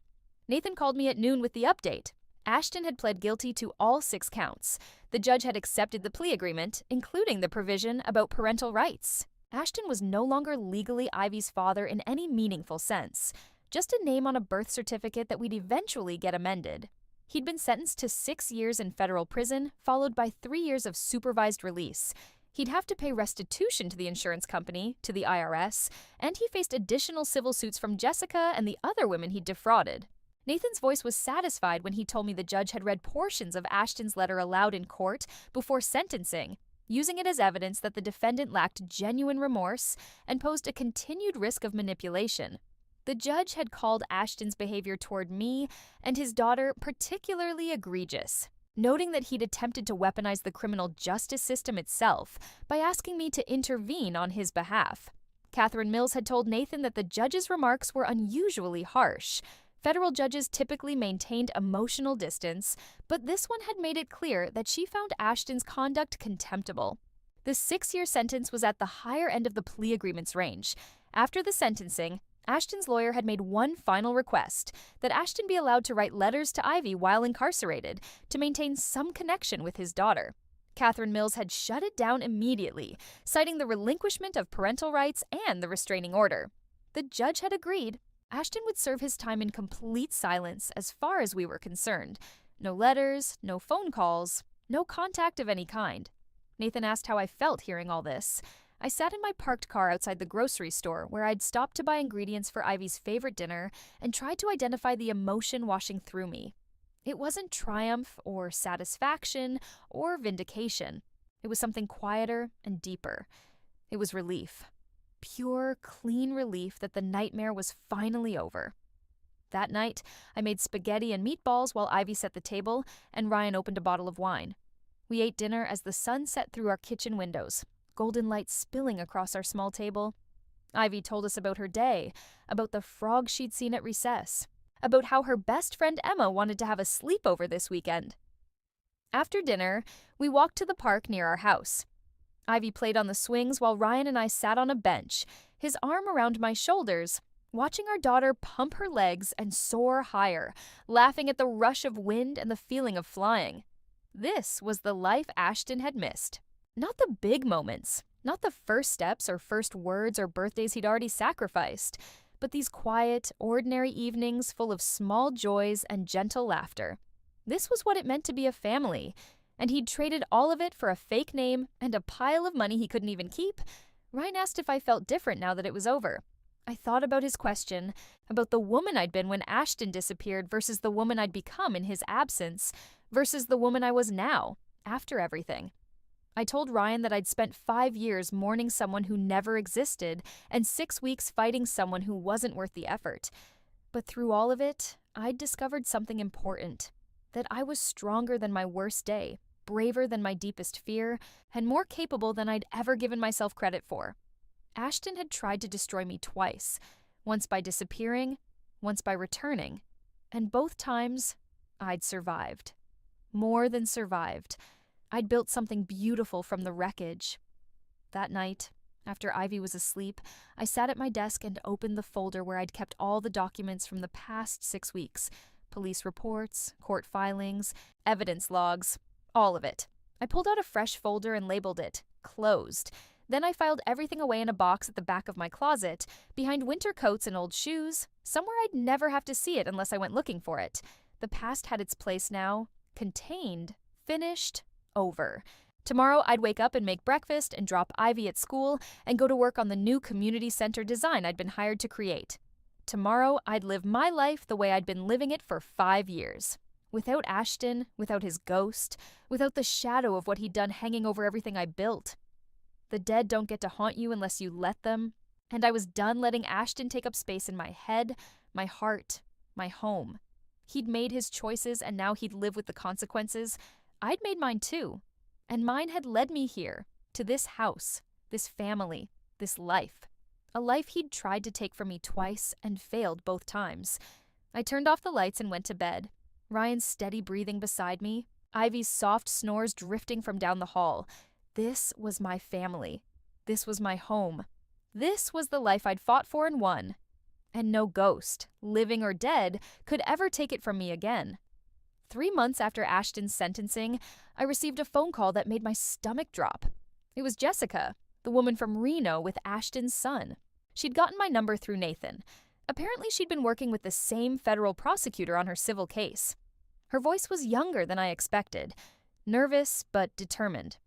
Nathan called me at noon with the update. Ashton had pled guilty to all 6 counts. The judge had accepted the plea agreement, including the provision about parental rights. Ashton was no longer legally Ivy's father in any meaningful sense, just a name on a birth certificate that we'd eventually get amended. He'd been sentenced to 6 years in federal prison, followed by 3 years of supervised release. He'd have to pay restitution to the insurance company, to the IRS, and he faced additional civil suits from Jessica and the other women he'd defrauded. Nathan's voice was satisfied when he told me the judge had read portions of Ashton's letter aloud in court before sentencing, using it as evidence that the defendant lacked genuine remorse and posed a continued risk of manipulation. The judge had called Ashton's behavior toward me and his daughter particularly egregious, noting that he'd attempted to weaponize the criminal justice system itself by asking me to intervene on his behalf. Catherine Mills had told Nathan that the judge's remarks were unusually harsh. Federal judges typically maintained emotional distance, but this one had made it clear that she found Ashton's conduct contemptible. The 6-year sentence was at the higher end of the plea agreement's range. After the sentencing, Ashton's lawyer had made one final request, that Ashton be allowed to write letters to Ivy while incarcerated to maintain some connection with his daughter. Catherine Mills had shut it down immediately, citing the relinquishment of parental rights and the restraining order. The judge had agreed. Ashton would serve his time in complete silence as far as we were concerned. No letters, no phone calls, no contact of any kind. Nathan asked how I felt hearing all this. I sat in my parked car outside the grocery store where I'd stopped to buy ingredients for Ivy's favorite dinner and tried to identify the emotion washing through me. It wasn't triumph or satisfaction or vindication. It was something quieter and deeper. It was relief. Pure, clean relief that the nightmare was finally over. That night, I made spaghetti and meatballs while Ivy set the table and Ryan opened a bottle of wine. We ate dinner as the sun set through our kitchen windows, golden light spilling across our small table. Ivy told us about her day, about the frog she'd seen at recess, about how her best friend Emma wanted to have a sleepover this weekend. After dinner, we walked to the park near our house. Ivy played on the swings while Ryan and I sat on a bench, his arm around my shoulders, watching our daughter pump her legs and soar higher, laughing at the rush of wind and the feeling of flying. This was the life Ashton had missed. Not the big moments, not the first steps or first words or birthdays he'd already sacrificed, but these quiet, ordinary evenings full of small joys and gentle laughter. This was what it meant to be a family, and he'd traded all of it for a fake name and a pile of money he couldn't even keep. Ryan asked if I felt different now that it was over. I thought about his question, about the woman I'd been when Ashton disappeared versus the woman I'd become in his absence, versus the woman I was now, after everything. I told Ryan that I'd spent 5 years mourning someone who never existed and 6 weeks fighting someone who wasn't worth the effort. But through all of it, I'd discovered something important, that I was stronger than my worst day, braver than my deepest fear, and more capable than I'd ever given myself credit for. Ashton had tried to destroy me twice, once by disappearing, once by returning, and both times, I'd survived. More than survived. I'd built something beautiful from the wreckage. That night, after Ivy was asleep, I sat at my desk and opened the folder where I'd kept all the documents from the past 6 weeks. Police reports, court filings, evidence logs, all of it. I pulled out a fresh folder and labeled it closed. Then I filed everything away in a box at the back of my closet, behind winter coats and old shoes, somewhere I'd never have to see it unless I went looking for it. The past had its place now, contained, finished, over. Tomorrow I'd wake up and make breakfast and drop Ivy at school and go to work on the new community center design I'd been hired to create. Tomorrow I'd live my life the way I'd been living it for 5 years. Without Ashton, without his ghost, without the shadow of what he'd done hanging over everything I built. The dead don't get to haunt you unless you let them, and I was done letting Ashton take up space in my head, my heart, my home. He'd made his choices and now he'd live with the consequences. I'd made mine too, and mine had led me here, to this house, this family, this life. A life he'd tried to take from me twice and failed both times. I turned off the lights and went to bed. Ryan's steady breathing beside me, Ivy's soft snores drifting from down the hall. This was my family. This was my home. This was the life I'd fought for and won. And no ghost, living or dead, could ever take it from me again. 3 months after Ashton's sentencing, I received a phone call that made my stomach drop. It was Jessica, the woman from Reno with Ashton's son. She'd gotten my number through Nathan. Apparently she'd been working with the same federal prosecutor on her civil case. Her voice was younger than I expected, nervous but determined.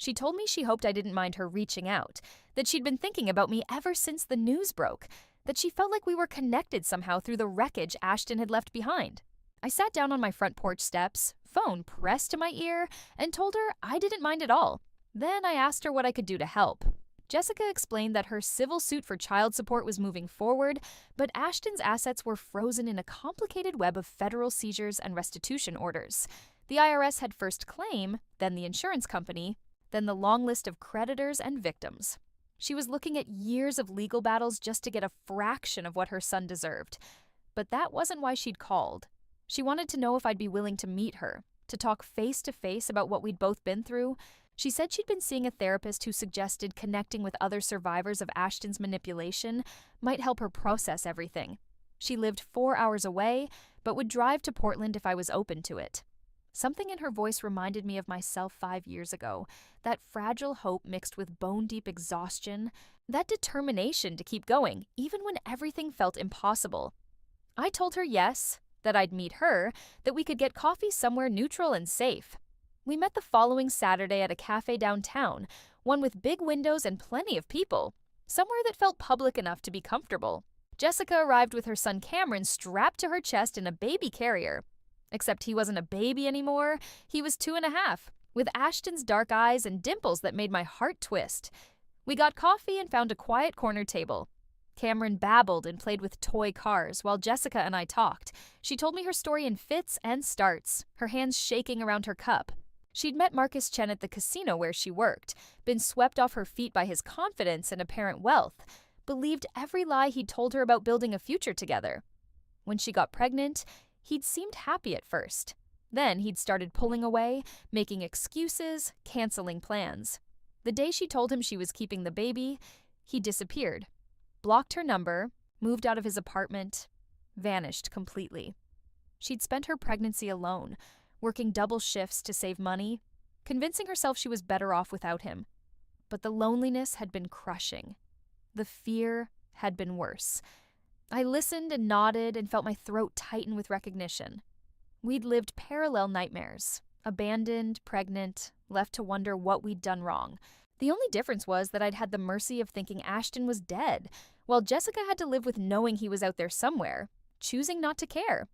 She told me she hoped I didn't mind her reaching out, that she'd been thinking about me ever since the news broke, that she felt like we were connected somehow through the wreckage Ashton had left behind. I sat down on my front porch steps, phone pressed to my ear, and told her I didn't mind at all. Then I asked her what I could do to help. Jessica explained that her civil suit for child support was moving forward, but Ashton's assets were frozen in a complicated web of federal seizures and restitution orders. The IRS had first claim, then the insurance company, then the long list of creditors and victims. She was looking at years of legal battles just to get a fraction of what her son deserved. But that wasn't why she'd called. She wanted to know if I'd be willing to meet her, to talk face to face about what we'd both been through. She said she'd been seeing a therapist who suggested connecting with other survivors of Ashton's manipulation might help her process everything. She lived 4 hours away, but would drive to Portland if I was open to it. Something in her voice reminded me of myself 5 years ago, that fragile hope mixed with bone-deep exhaustion, that determination to keep going, even when everything felt impossible. I told her yes, that I'd meet her, that we could get coffee somewhere neutral and safe. We met the following Saturday at a cafe downtown, one with big windows and plenty of people, somewhere that felt public enough to be comfortable. Jessica arrived with her son Cameron strapped to her chest in a baby carrier. Except he wasn't a baby anymore, he was 2.5, with Ashton's dark eyes and dimples that made my heart twist. We got coffee and found a quiet corner table. Cameron babbled and played with toy cars while Jessica and I talked. She told me her story in fits and starts, her hands shaking around her cup. She'd met Marcus Chen at the casino where she worked, been swept off her feet by his confidence and apparent wealth, believed every lie he'd told her about building a future together. When she got pregnant, he'd seemed happy at first. Then he'd started pulling away, making excuses, canceling plans. The day she told him she was keeping the baby, he disappeared, blocked her number, moved out of his apartment, vanished completely. She'd spent her pregnancy alone, working double shifts to save money, convincing herself she was better off without him. But the loneliness had been crushing. The fear had been worse. I listened and nodded and felt my throat tighten with recognition. We'd lived parallel nightmares, abandoned, pregnant, left to wonder what we'd done wrong. The only difference was that I'd had the mercy of thinking Ashton was dead, while Jessica had to live with knowing he was out there somewhere, choosing not to care.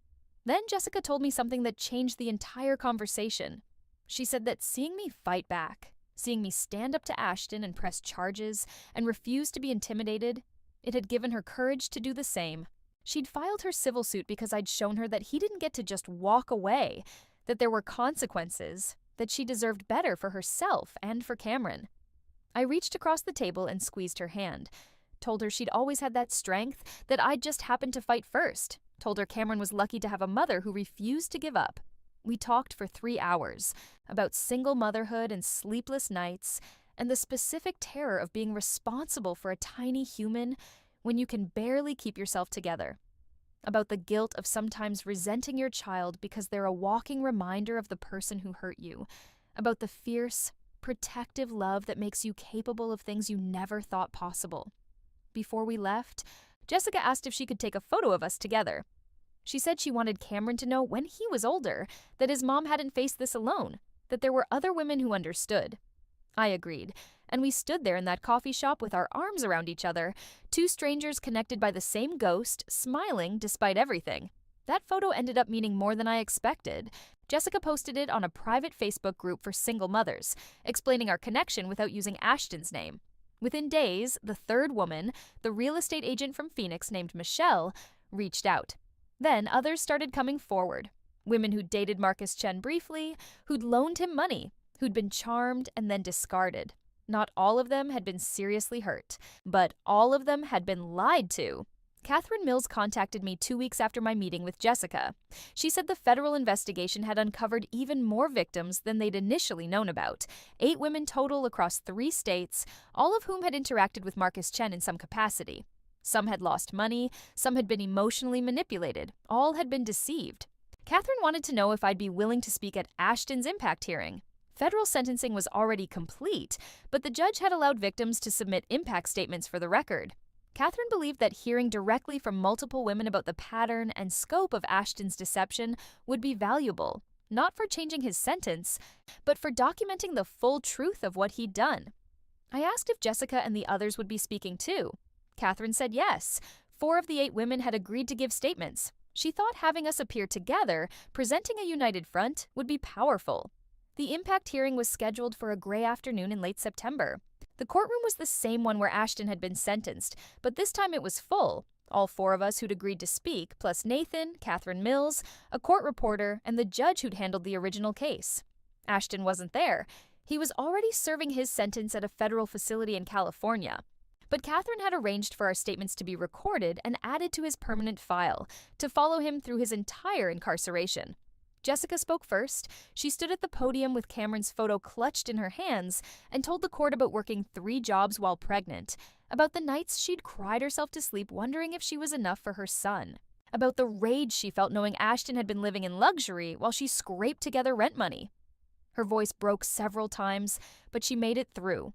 Then Jessica told me something that changed the entire conversation. She said that seeing me fight back, seeing me stand up to Ashton and press charges and refuse to be intimidated, it had given her courage to do the same. She'd filed her civil suit because I'd shown her that he didn't get to just walk away, that there were consequences, that she deserved better for herself and for Cameron. I reached across the table and squeezed her hand, told her she'd always had that strength, that I'd just happened to fight first, told her Cameron was lucky to have a mother who refused to give up. We talked for 3 hours about single motherhood and sleepless nights, and the specific terror of being responsible for a tiny human when you can barely keep yourself together. About the guilt of sometimes resenting your child because they're a walking reminder of the person who hurt you. About the fierce, protective love that makes you capable of things you never thought possible. Before we left, Jessica asked if she could take a photo of us together. She said she wanted Cameron to know when he was older that his mom hadn't faced this alone, that there were other women who understood. I agreed, and we stood there in that coffee shop with our arms around each other, 2 strangers connected by the same ghost, smiling despite everything. That photo ended up meaning more than I expected. Jessica posted it on a private Facebook group for single mothers, explaining our connection without using Ashton's name. Within days, the third woman, the real estate agent from Phoenix named Michelle, reached out. Then others started coming forward. Women who'd dated Marcus Chen briefly, who'd loaned him money, who'd been charmed and then discarded. Not all of them had been seriously hurt, but all of them had been lied to. Catherine Mills contacted me 2 weeks after my meeting with Jessica. She said the federal investigation had uncovered even more victims than they'd initially known about. 8 women total across 3 states, all of whom had interacted with Marcus Chen in some capacity. Some had lost money, some had been emotionally manipulated, all had been deceived. Catherine wanted to know if I'd be willing to speak at Ashton's impact hearing. Federal sentencing was already complete, but the judge had allowed victims to submit impact statements for the record. Catherine believed that hearing directly from multiple women about the pattern and scope of Ashton's deception would be valuable. not for changing his sentence, but for documenting the full truth of what he'd done. I asked if Jessica and the others would be speaking too. Catherine said yes. 4 of the 8 women had agreed to give statements. She thought having us appear together, presenting a united front, would be powerful. The impact hearing was scheduled for a gray afternoon in late September. The courtroom was the same one where Ashton had been sentenced, but this time it was full. All 4 of us who'd agreed to speak, plus Nathan, Catherine Mills, a court reporter, and the judge who'd handled the original case. Ashton wasn't there. He was already serving his sentence at a federal facility in California. But Catherine had arranged for our statements to be recorded and added to his permanent file, to follow him through his entire incarceration. Jessica spoke first. She stood at the podium with Cameron's photo clutched in her hands and told the court about working 3 jobs while pregnant, about the nights she'd cried herself to sleep wondering if she was enough for her son, about the rage she felt knowing Ashton had been living in luxury while she scraped together rent money. Her voice broke several times, but she made it through.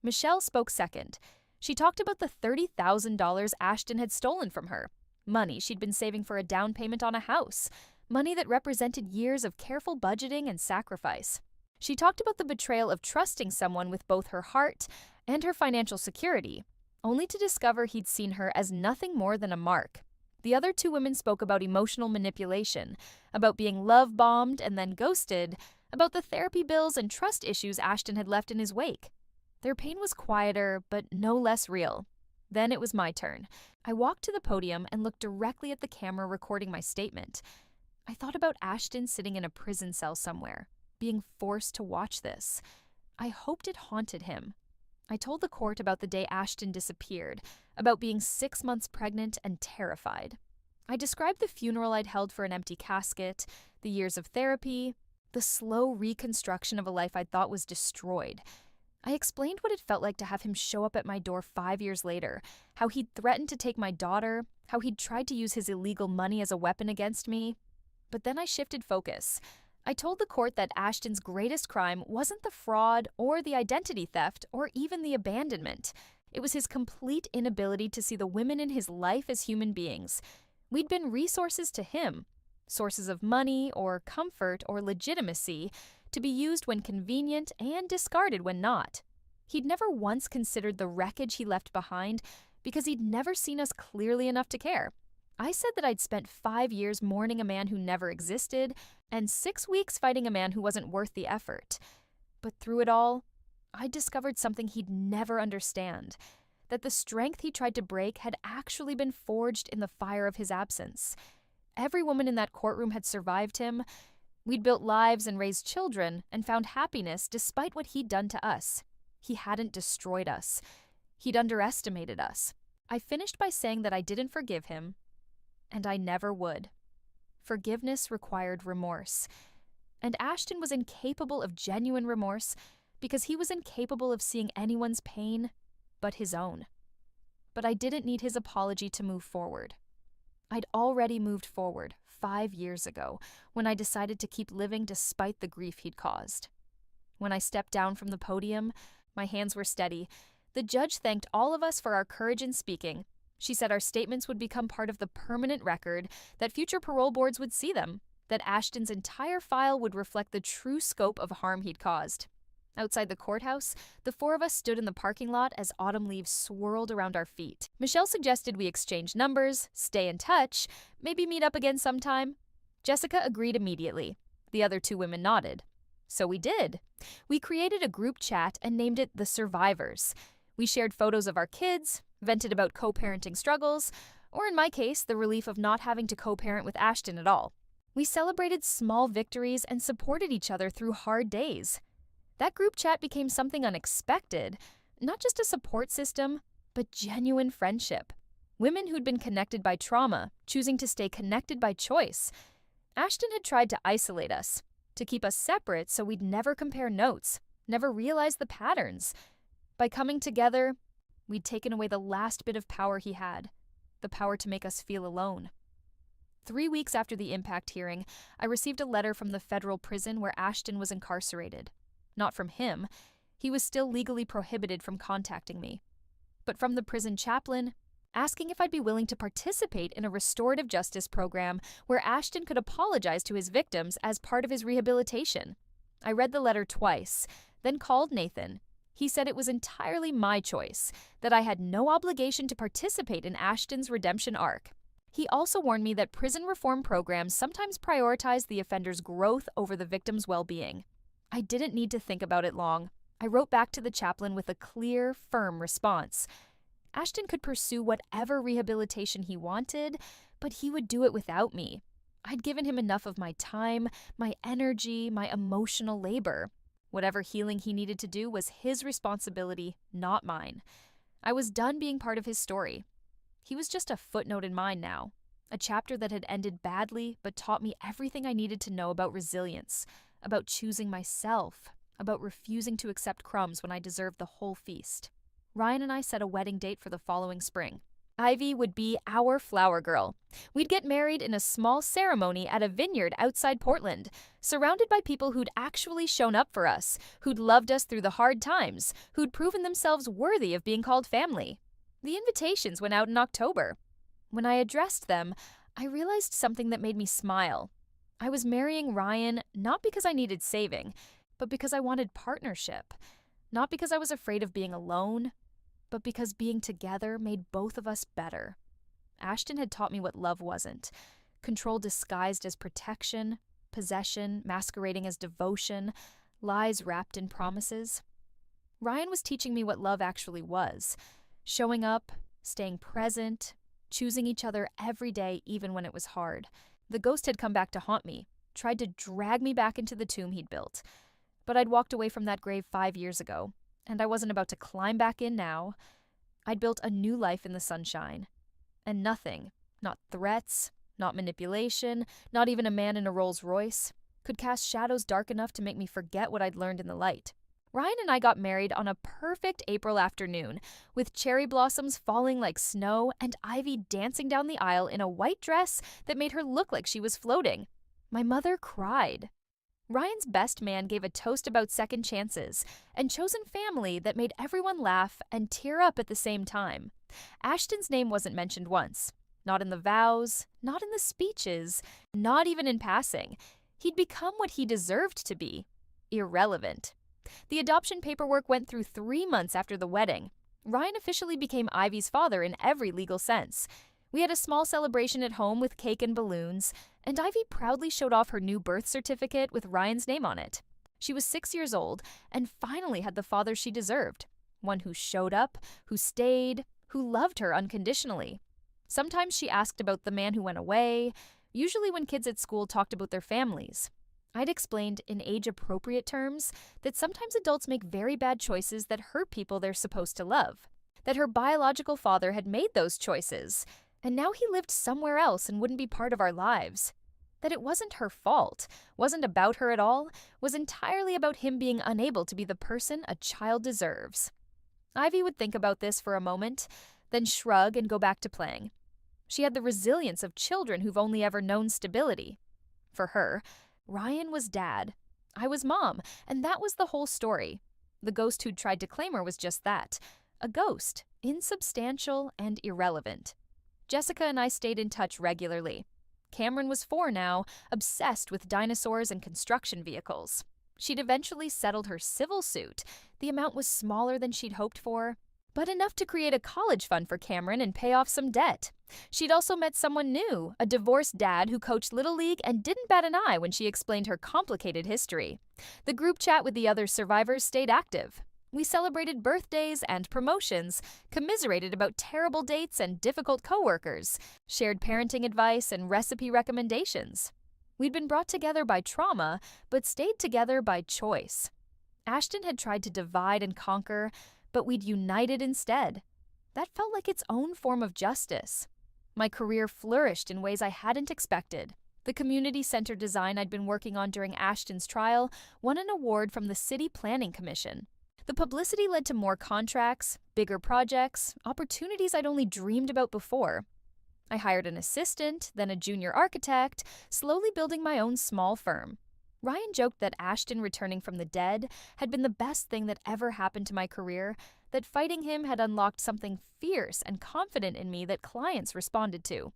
Michelle spoke second. She talked about the $30,000 Ashton had stolen from her, money she'd been saving for a down payment on a house, money that represented years of careful budgeting and sacrifice. She talked about the betrayal of trusting someone with both her heart and her financial security, only to discover he'd seen her as nothing more than a mark. The other 2 women spoke about emotional manipulation, about being love-bombed and then ghosted, about the therapy bills and trust issues Ashton had left in his wake. Their pain was quieter, but no less real. Then it was my turn. I walked to the podium and looked directly at the camera recording my statement. I thought about Ashton sitting in a prison cell somewhere, being forced to watch this. I hoped it haunted him. I told the court about the day Ashton disappeared, about being 6 months pregnant and terrified. I described the funeral I'd held for an empty casket, the years of therapy, the slow reconstruction of a life I'd thought was destroyed. I explained what it felt like to have him show up at my door 5 years later, how he'd threatened to take my daughter, how he'd tried to use his illegal money as a weapon against me. But then I shifted focus. I told the court that Ashton's greatest crime wasn't the fraud or the identity theft or even the abandonment. It was his complete inability to see the women in his life as human beings. We'd been resources to him, sources of money or comfort or legitimacy, to be used when convenient and discarded when not. He'd never once considered the wreckage he left behind because he'd never seen us clearly enough to care. I said that I'd spent 5 years mourning a man who never existed and 6 weeks fighting a man who wasn't worth the effort. But through it all, I discovered something he'd never understand, that the strength he tried to break had actually been forged in the fire of his absence. Every woman in that courtroom had survived him. We'd built lives and raised children and found happiness despite what he'd done to us. He hadn't destroyed us. He'd underestimated us. I finished by saying that I didn't forgive him, and I never would. Forgiveness required remorse. And Ashton was incapable of genuine remorse because he was incapable of seeing anyone's pain but his own. But I didn't need his apology to move forward. I'd already moved forward 5 years ago when I decided to keep living despite the grief he'd caused. When I stepped down from the podium, my hands were steady. The judge thanked all of us for our courage in speaking. She said our statements would become part of the permanent record, that future parole boards would see them, that Ashton's entire file would reflect the true scope of harm he'd caused. Outside the courthouse, the 4 of us stood in the parking lot as autumn leaves swirled around our feet. Michelle suggested we exchange numbers, stay in touch, maybe meet up again sometime. Jessica agreed immediately. The other 2 women nodded. So we did. We created a group chat and named it The Survivors. We shared photos of our kids, vented about co-parenting struggles, or in my case, the relief of not having to co-parent with Ashton at all. We celebrated small victories and supported each other through hard days. That group chat became something unexpected, not just a support system, but genuine friendship. Women who'd been connected by trauma, choosing to stay connected by choice. Ashton had tried to isolate us, to keep us separate so we'd never compare notes, never realize the patterns. By coming together, we'd taken away the last bit of power he had, the power to make us feel alone. 3 weeks after the impact hearing, I received a letter from the federal prison where Ashton was incarcerated. Not from him. He was still legally prohibited from contacting me. But from the prison chaplain, asking if I'd be willing to participate in a restorative justice program where Ashton could apologize to his victims as part of his rehabilitation. I read the letter twice, then called Nathan. He said it was entirely my choice, that I had no obligation to participate in Ashton's redemption arc. He also warned me that prison reform programs sometimes prioritize the offender's growth over the victim's well-being. I didn't need to think about it long. I wrote back to the chaplain with a clear, firm response. Ashton could pursue whatever rehabilitation he wanted, but he would do it without me. I'd given him enough of my time, my energy, my emotional labor. Whatever healing he needed to do was his responsibility, not mine. I was done being part of his story. He was just a footnote in mine now, a chapter that had ended badly but taught me everything I needed to know about resilience, about choosing myself, about refusing to accept crumbs when I deserved the whole feast. Ryan and I set a wedding date for the following spring. Ivy would be our flower girl. We'd get married in a small ceremony at a vineyard outside Portland, surrounded by people who'd actually shown up for us, who'd loved us through the hard times, who'd proven themselves worthy of being called family. The invitations went out in October. When I addressed them, I realized something that made me smile. I was marrying Ryan not because I needed saving, but because I wanted partnership. Not because I was afraid of being alone, but because being together made both of us better. Ashton had taught me what love wasn't. Control disguised as protection, possession masquerading as devotion, lies wrapped in promises. Ryan was teaching me what love actually was. Showing up, staying present, choosing each other every day even when it was hard. The ghost had come back to haunt me, tried to drag me back into the tomb he'd built. But I'd walked away from that grave 5 years ago, and I wasn't about to climb back in now. I'd built a new life in the sunshine. And nothing, not threats, not manipulation, not even a man in a Rolls Royce, could cast shadows dark enough to make me forget what I'd learned in the light. Ryan and I got married on a perfect April afternoon, with cherry blossoms falling like snow and Ivy dancing down the aisle in a white dress that made her look like she was floating. My mother cried. Ryan's best man gave a toast about second chances and chosen family that made everyone laugh and tear up at the same time. Ashton's name wasn't mentioned once. Not in the vows, not in the speeches, not even in passing. He'd become what he deserved to be. Irrelevant. The adoption paperwork went through 3 months after the wedding. Ryan officially became Ivy's father in every legal sense. We had a small celebration at home with cake and balloons, and Ivy proudly showed off her new birth certificate with Ryan's name on it. She was 6 years old and finally had the father she deserved. One who showed up, who stayed, who loved her unconditionally. Sometimes she asked about the man who went away, usually when kids at school talked about their families. I'd explained in age-appropriate terms that sometimes adults make very bad choices that hurt people they're supposed to love. That her biological father had made those choices, and now he lived somewhere else and wouldn't be part of our lives. That it wasn't her fault, wasn't about her at all, was entirely about him being unable to be the person a child deserves. Ivy would think about this for a moment, then shrug and go back to playing. She had the resilience of children who've only ever known stability. For her, Ryan was dad. I was mom, and that was the whole story. The ghost who'd tried to claim her was just that. A ghost, insubstantial and irrelevant. Jessica and I stayed in touch regularly. Cameron was 4 now, obsessed with dinosaurs and construction vehicles. She'd eventually settled her civil suit. The amount was smaller than she'd hoped for, but enough to create a college fund for Cameron and pay off some debt. She'd also met someone new, a divorced dad who coached Little League and didn't bat an eye when she explained her complicated history. The group chat with the other survivors stayed active. We celebrated birthdays and promotions, commiserated about terrible dates and difficult coworkers, shared parenting advice and recipe recommendations. We'd been brought together by trauma, but stayed together by choice. Ashton had tried to divide and conquer, but we'd united instead. That felt like its own form of justice. My career flourished in ways I hadn't expected. The community center design I'd been working on during Ashton's trial won an award from the City Planning Commission. The publicity led to more contracts, bigger projects, opportunities I'd only dreamed about before. I hired an assistant, then a junior architect, slowly building my own small firm. Ryan joked that Ashton returning from the dead had been the best thing that ever happened to my career, that fighting him had unlocked something fierce and confident in me that clients responded to.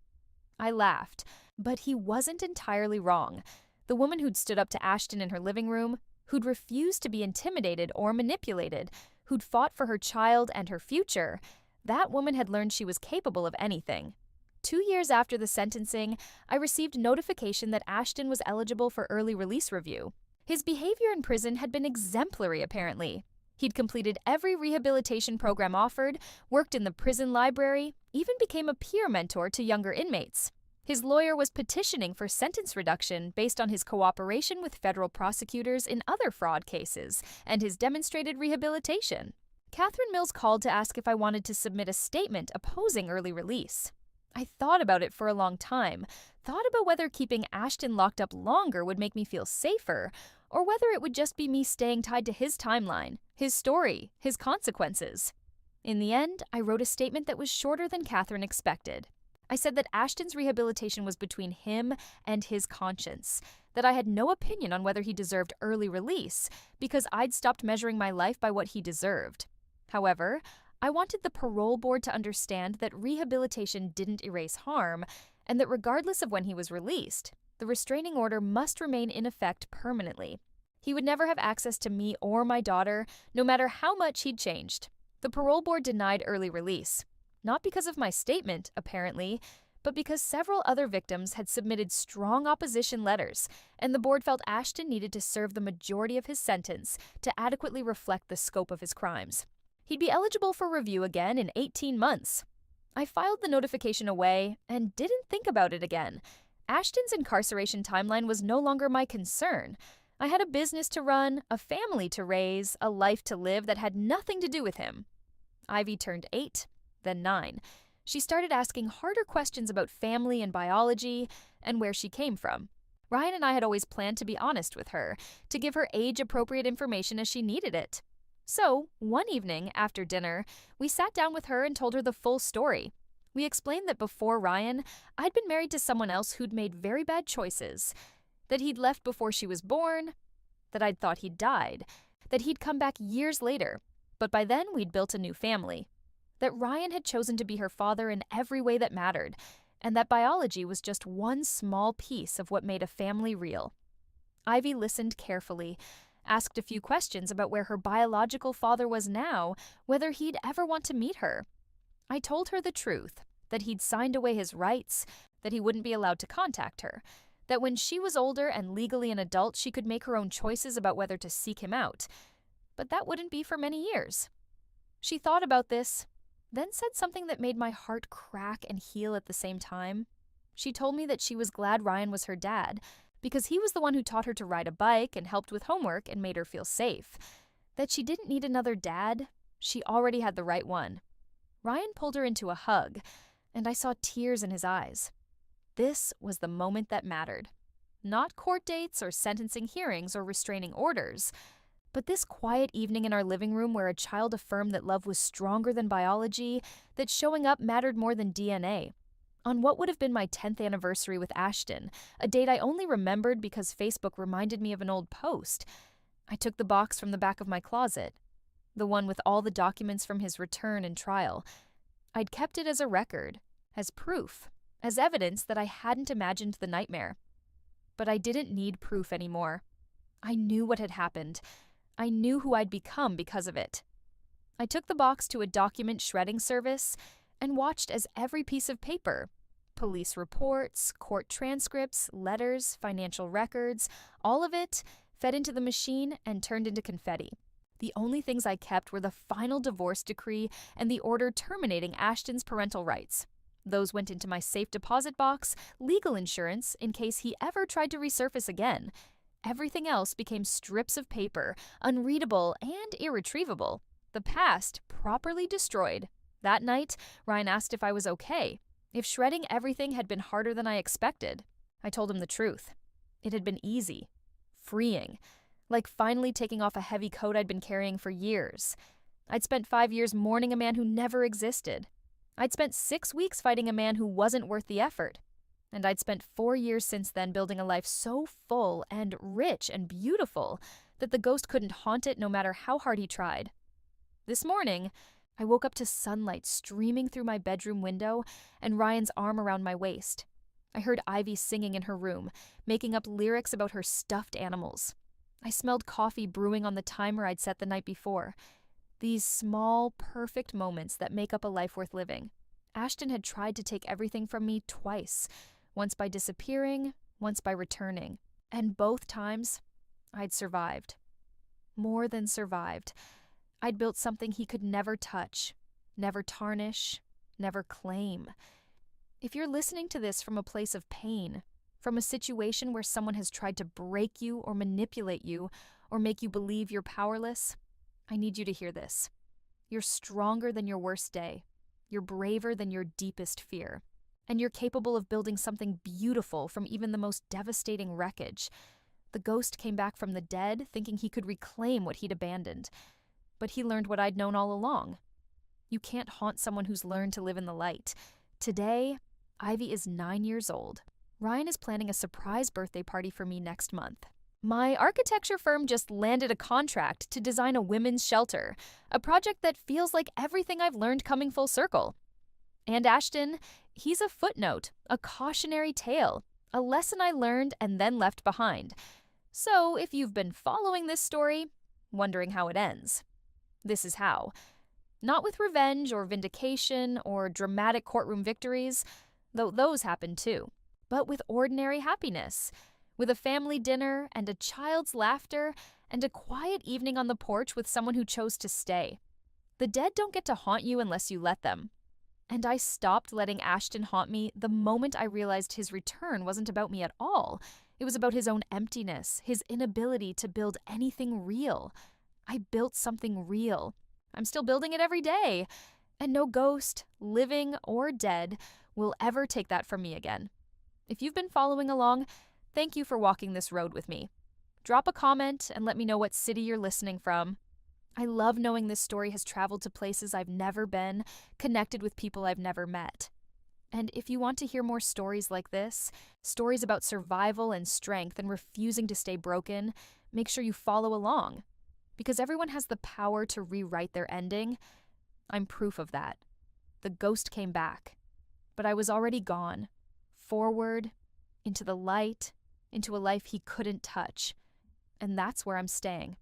I laughed, but he wasn't entirely wrong. The woman who'd stood up to Ashton in her living room, who'd refused to be intimidated or manipulated, who'd fought for her child and her future, that woman had learned she was capable of anything. 2 years after the sentencing, I received notification that Ashton was eligible for early release review. His behavior in prison had been exemplary, apparently. He'd completed every rehabilitation program offered, worked in the prison library, even became a peer mentor to younger inmates. His lawyer was petitioning for sentence reduction based on his cooperation with federal prosecutors in other fraud cases and his demonstrated rehabilitation. Catherine Mills called to ask if I wanted to submit a statement opposing early release. I thought about it for a long time, thought about whether keeping Ashton locked up longer would make me feel safer, or whether it would just be me staying tied to his timeline, his story, his consequences. In the end, I wrote a statement that was shorter than Catherine expected. I said that Ashton's rehabilitation was between him and his conscience, that I had no opinion on whether he deserved early release because I'd stopped measuring my life by what he deserved. However, I wanted the parole board to understand that rehabilitation didn't erase harm, and that regardless of when he was released, the restraining order must remain in effect permanently. He would never have access to me or my daughter, no matter how much he'd changed. The parole board denied early release, not because of my statement, apparently, but because several other victims had submitted strong opposition letters, and the board felt Ashton needed to serve the majority of his sentence to adequately reflect the scope of his crimes. He'd be eligible for review again in 18 months. I filed the notification away and didn't think about it again. Ashton's incarceration timeline was no longer my concern. I had a business to run, a family to raise, a life to live that had nothing to do with him. Ivy turned 8, then 9. She started asking harder questions about family and biology and where she came from. Ryan and I had always planned to be honest with her, to give her age-appropriate information as she needed it. So, one evening, after dinner, we sat down with her and told her the full story. We explained that before Ryan, I'd been married to someone else who'd made very bad choices, that he'd left before she was born, that I'd thought he'd died, that he'd come back years later, but by then we'd built a new family, that Ryan had chosen to be her father in every way that mattered, and that biology was just one small piece of what made a family real. Ivy listened carefully, asked a few questions about where her biological father was now, whether he'd ever want to meet her. I told her the truth, that he'd signed away his rights, that he wouldn't be allowed to contact her, that when she was older and legally an adult, she could make her own choices about whether to seek him out. But that wouldn't be for many years. She thought about this, then said something that made my heart crack and heal at the same time. She told me that she was glad Ryan was her dad, because he was the one who taught her to ride a bike and helped with homework and made her feel safe. That she didn't need another dad, she already had the right one. Ryan pulled her into a hug, and I saw tears in his eyes. This was the moment that mattered. Not court dates or sentencing hearings or restraining orders, but this quiet evening in our living room where a child affirmed that love was stronger than biology, that showing up mattered more than DNA. On what would have been my 10th anniversary with Ashton, a date I only remembered because Facebook reminded me of an old post, I took the box from the back of my closet, the one with all the documents from his return and trial. I'd kept it as a record, as proof, as evidence that I hadn't imagined the nightmare. But I didn't need proof anymore. I knew what had happened. I knew who I'd become because of it. I took the box to a document shredding service and watched as every piece of paper, police reports, court transcripts, letters, financial records, all of it fed into the machine and turned into confetti. The only things I kept were the final divorce decree and the order terminating Ashton's parental rights. Those went into my safe deposit box, legal insurance in case he ever tried to resurface again. Everything else became strips of paper, unreadable and irretrievable. The past properly destroyed. That night, Ryan asked if I was okay, if shredding everything had been harder than I expected. I told him the truth. It had been easy, freeing, like finally taking off a heavy coat I'd been carrying for years. I'd spent 5 years mourning a man who never existed. I'd spent 6 weeks fighting a man who wasn't worth the effort. And I'd spent 4 years since then building a life so full and rich and beautiful that the ghost couldn't haunt it no matter how hard he tried. This morning, I woke up to sunlight streaming through my bedroom window and Ryan's arm around my waist. I heard Ivy singing in her room, making up lyrics about her stuffed animals. I smelled coffee brewing on the timer I'd set the night before. These small, perfect moments that make up a life worth living. Ashton had tried to take everything from me twice, once by disappearing, once by returning. And both times, I'd survived. More than survived. I'd built something he could never touch, never tarnish, never claim. If you're listening to this from a place of pain, from a situation where someone has tried to break you or manipulate you or make you believe you're powerless, I need you to hear this. You're stronger than your worst day. You're braver than your deepest fear. And you're capable of building something beautiful from even the most devastating wreckage. The ghost came back from the dead thinking he could reclaim what he'd abandoned. But he learned what I'd known all along. You can't haunt someone who's learned to live in the light. Today, Ivy is 9 years old. Ryan is planning a surprise birthday party for me next month. My architecture firm just landed a contract to design a women's shelter, a project that feels like everything I've learned coming full circle. And Ashton, he's a footnote, a cautionary tale, a lesson I learned and then left behind. So if you've been following this story, wondering how it ends, this is how. Not with revenge or vindication or dramatic courtroom victories, though those happen too, but with ordinary happiness. With a family dinner and a child's laughter and a quiet evening on the porch with someone who chose to stay. The dead don't get to haunt you unless you let them. And I stopped letting Ashton haunt me the moment I realized his return wasn't about me at all. It was about his own emptiness, his inability to build anything real. I built something real. I'm still building it every day. And no ghost, living or dead, will ever take that from me again. If you've been following along, thank you for walking this road with me. Drop a comment and let me know what city you're listening from. I love knowing this story has traveled to places I've never been, connected with people I've never met. And if you want to hear more stories like this, stories about survival and strength and refusing to stay broken, make sure you follow along. Because everyone has the power to rewrite their ending. I'm proof of that. The ghost came back, but I was already gone. Forward, into the light, into a life he couldn't touch. And that's where I'm staying.